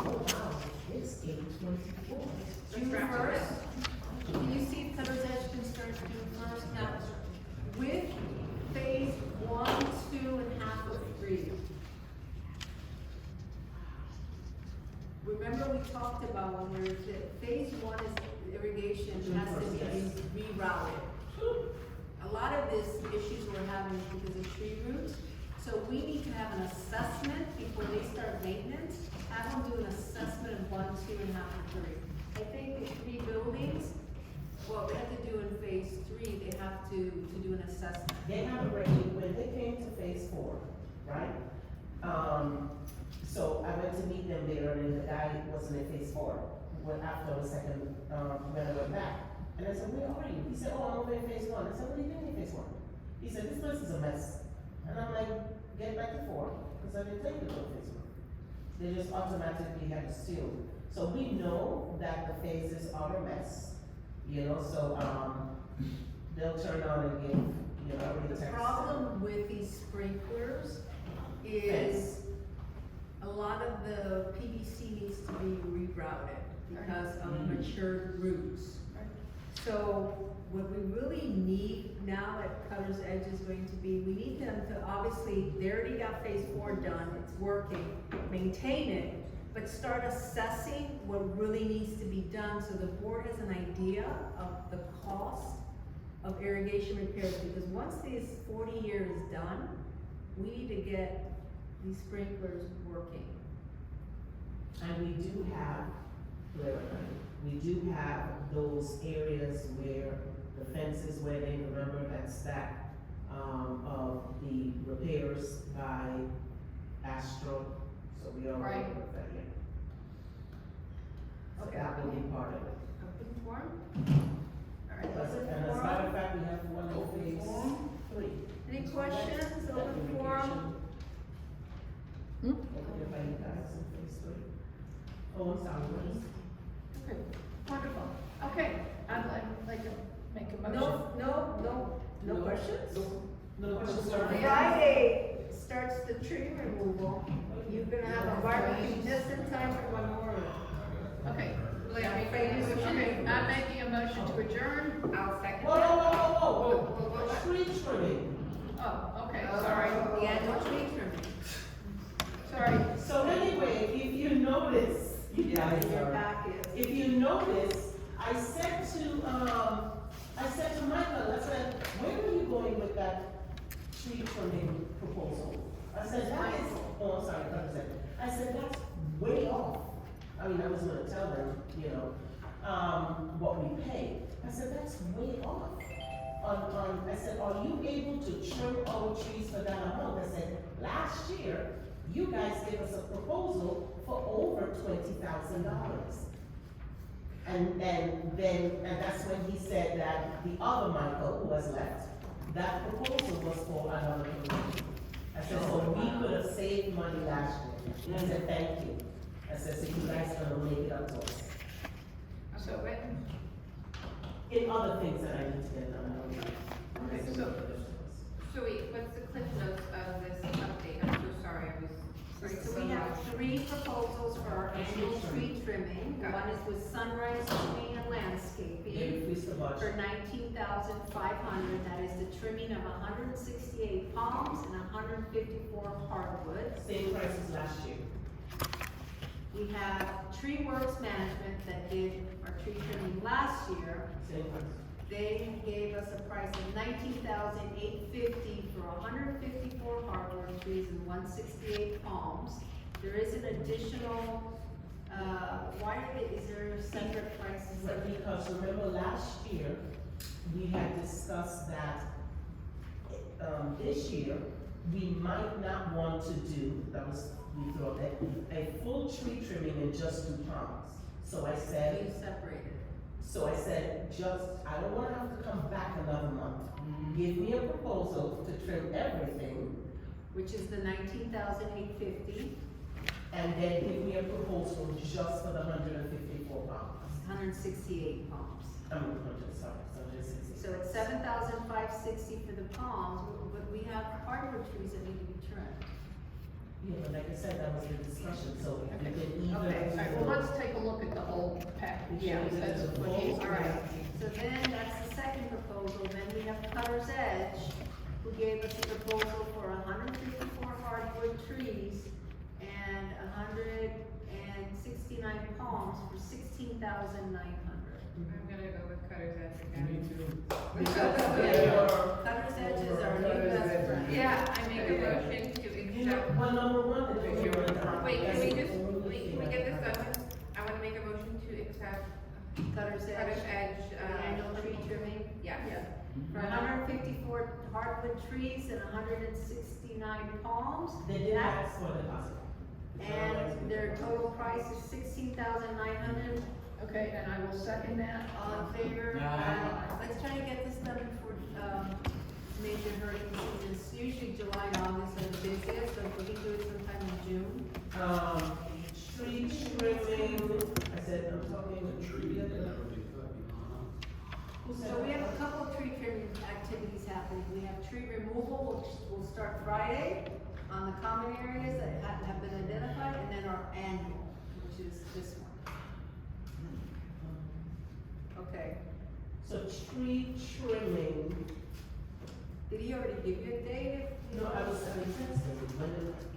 Oh, wow, it's 8/24. June first, can you see if Cutter's Edge can start June first? Now, with phase 1, 2, and half of 3. Remember we talked about when we were, phase 1 is irrigation has to be rerouted. A lot of this issues we're having is because of tree roots, so we need to have an assessment before they start maintenance. Have them do an assessment of 1, 2, and half of 3. I think the 3 buildings, what we have to do in phase 3, they have to do an assessment. They have already, when they came to phase 4, right? So I went to meet them there, and the guy wasn't in phase 4, went after the second, when I went back. And I said, where are you? He said, oh, I'm over in phase 1. I said, what are you doing in phase 1? He said, this place is a mess. And I'm like, get back to 4, because I didn't take you to phase 1. They just automatically had to seal. So we know that the phases are a mess, you know, so, they'll turn on and give, you know, every The text. problem with these sprinklers is a lot of the PVC needs to be rerouted because of matured roots. So what we really need now at Cutter's Edge is going to be, we need them to, obviously, they already got phase 4 done, it's working, maintain it, but start assessing what really needs to be done so the board has an idea of the cost of irrigation repairs, because once this 40 year is done, we need to get these sprinklers working. And we do have, we do have those areas where the fences where they remember that stack, of the repairs by Astro, so we already Right. worked that in. So Okay. that will be part of it. Open forum? Alright, And open as a matter forum. of fact, we have one in phase 3. Any questions, That open forum? Over there by you guys in phase 3. Oh, I'm sorry, what is? Okay, wonderful. Okay, I'd like to make a motion. No questions? No questions. Friday starts the tree removal. You're gonna have a barbecue just in time for Memorial. Okay. Like, I'm making a motion. Okay, I'm making a motion to adjourn. I'll second Whoa, that. whoa. Tree trimming. Oh, okay, sorry, The annual tree trimming. sorry. So anyway, if you notice, you guys In your are, packet. if you notice, I said to Michael, I said, where are you going with that tree trimming proposal? I said, that is, oh, I'm sorry, I said, that's way off. I mean, I was gonna tell them, what we pay. I said, that's way off. I said, are you able to trim our trees for that amount? I said, last year, you guys gave us a proposal for over $20,000. And that's when he said that the other Michael who has left, that proposal was for another proposal. I said, so we could have saved money last year. I said, thank you. I said, so you guys gonna make it up to us. So, wait, In other things that I need to get done, I don't know. okay, so, So wait, what's the cliff notes of this update? I'm so sorry, I was. Right, so we have 3 proposals for our annual tree trimming. One is with Sunrise Tree and Landscaping They increased the for budget. $19,500. That is the trimming of 168 palms and 154 hardwoods. Same price as last year. We have Tree Works Management that did our tree trimming last year. Same price. They gave us a price of $19,850 for 154 hardwood trees and 168 palms. There is an additional, is there separate prices? But because remember last year, we had discussed that, this year, we might not want to do, we thought that, a full tree trimming and just do palms. So I said, You separated. I don't wanna have to come back another month. Give me a proposal to trim everything, Which is the $19,850, and then give me a proposal just for the 154 pounds. 168 palms. I'm 160. So it's $7,560 for the palms, but we have hardwood trees that need to be trimmed. Yeah, but like I said, that was the discussion, so we Okay. can either. okay, all right, well, let's take a look at the whole package. Yeah, That's it's a what he's, full- all right. So then, that's the second proposal, then we have Cutter's Edge, who gave us a proposal for 154 hardwood trees and 169 palms for $16,900. I'm gonna go with Cutter's Edge Me again. too. Cutter's Edge is our new best friend. Yeah, I make a motion to accept. Well, number one, Wait, can we get this done? I wanna make a motion to accept Cutter's Cutter's Edge, Edge, the annual tree trimming. yeah. For 154 hardwood trees and 169 palms. They did ask for the deposit. And their total price is $16,900. Okay, and I will second that. All in favor? Let's try to get this done before, major hurricane season. It's usually July and August are the busiest, so if we can do it sometime in June. Tree trimming, I said, I'm talking with tree. Who said So we that? have a couple of tree trimming activities happening. We have tree removal, which will start Friday on the common areas that have been identified, and then our annual, which is this one. Okay. So tree trimming, Did he already give you a date? no, I was testing,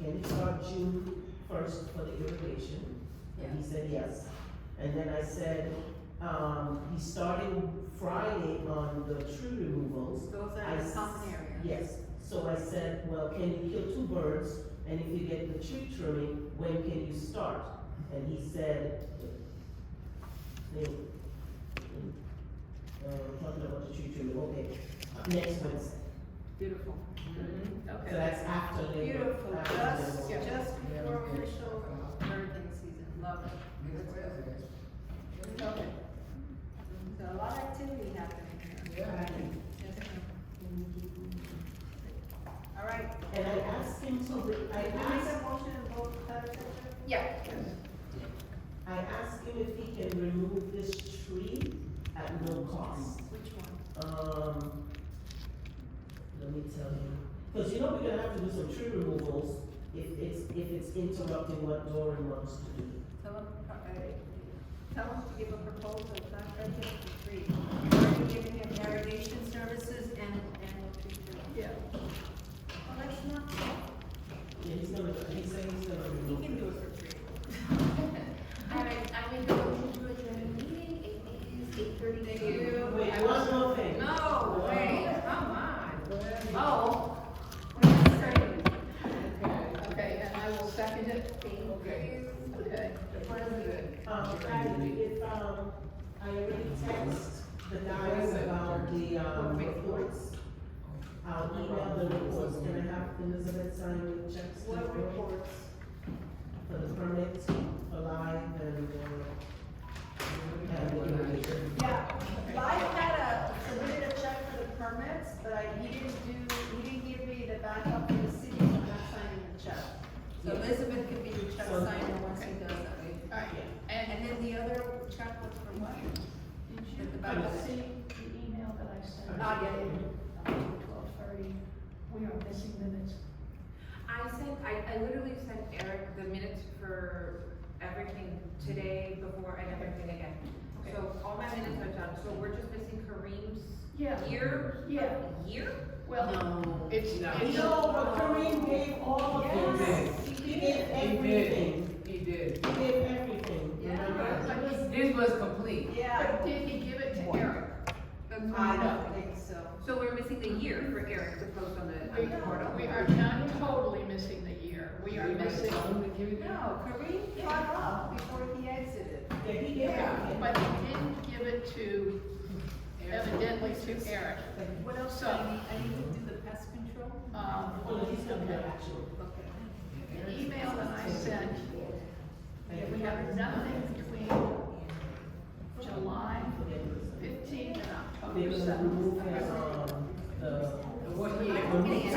can it start June 1st for the irrigation? And he said yes. And then I said, he's starting Friday on the tree removals. Those are I the s- common areas. Yes, So I said, well, can you kill 2 birds? And if you get the tree trimming, when can you start? And he said, talking about the tree trimming, okay, next Wednesday. Beautiful. So Okay. that's after Labor. Beautiful, after just, Labor. just before official hurricane season, love it. Okay. There's a lot of activity happening here. All right. And I asked him to, I Did we make asked, a motion in both legislatures? Yeah. I asked him if he can remove this tree at no cost. Which one? Let me tell you, because you know we're gonna have to do some tree removals if it's interrupting what Doran wants to do. Tell him to give a proposal, it's not ready for free. We're already giving him irrigation services and tree trimming. Yeah. Well, that's not, Yeah, he's saying he's gonna he remove can it. do it for free. Alright, I make a motion to adjourn the meeting, it is 8:32. Thank you. Wait, one more thing. No, wait, come on. Oh. Okay, and I will second it. Okay. Okay. Patty, if, I already text the guys about the, reports. I'll email the reports, and I have Elizabeth sign the checks. What reports? For the permits, for live and the irrigation. Yeah, Live submitted a check for the permits, but he didn't give me the backup for the city, so I'm not signing the check. So Yeah. Elizabeth can be the check So- signer once he does that. All right. And then the other check was for what? Did you The backup. see the email that I sent? Ah, yeah. 12:30, we are missing minutes. I literally sent Eric the minutes for everything today, before, and everything again. So all my minutes are done, so we're just missing Kareem's Yeah. year? Yeah. Year? Well, it's. No, but Kareem gave all of Yes. this. He gave everything. He did. He gave everything. Yeah. Remember? His was complete. Yeah. But did he give it to Eric? That's what I I know. don't think so. So we're missing the year for Eric to post on the portal? We are not totally missing the year. We are missing. No, Kareem brought up before he exited. Yeah, he gave Yeah, everything. but he didn't give it to, evidently to Eric. What else do So- I need? I need to do the pest control? Oh, no, he's coming back, actually. Okay. The email that I sent, we have nothing between July 15th and October They're gonna 7th. remove his, the. What year? I'm getting it.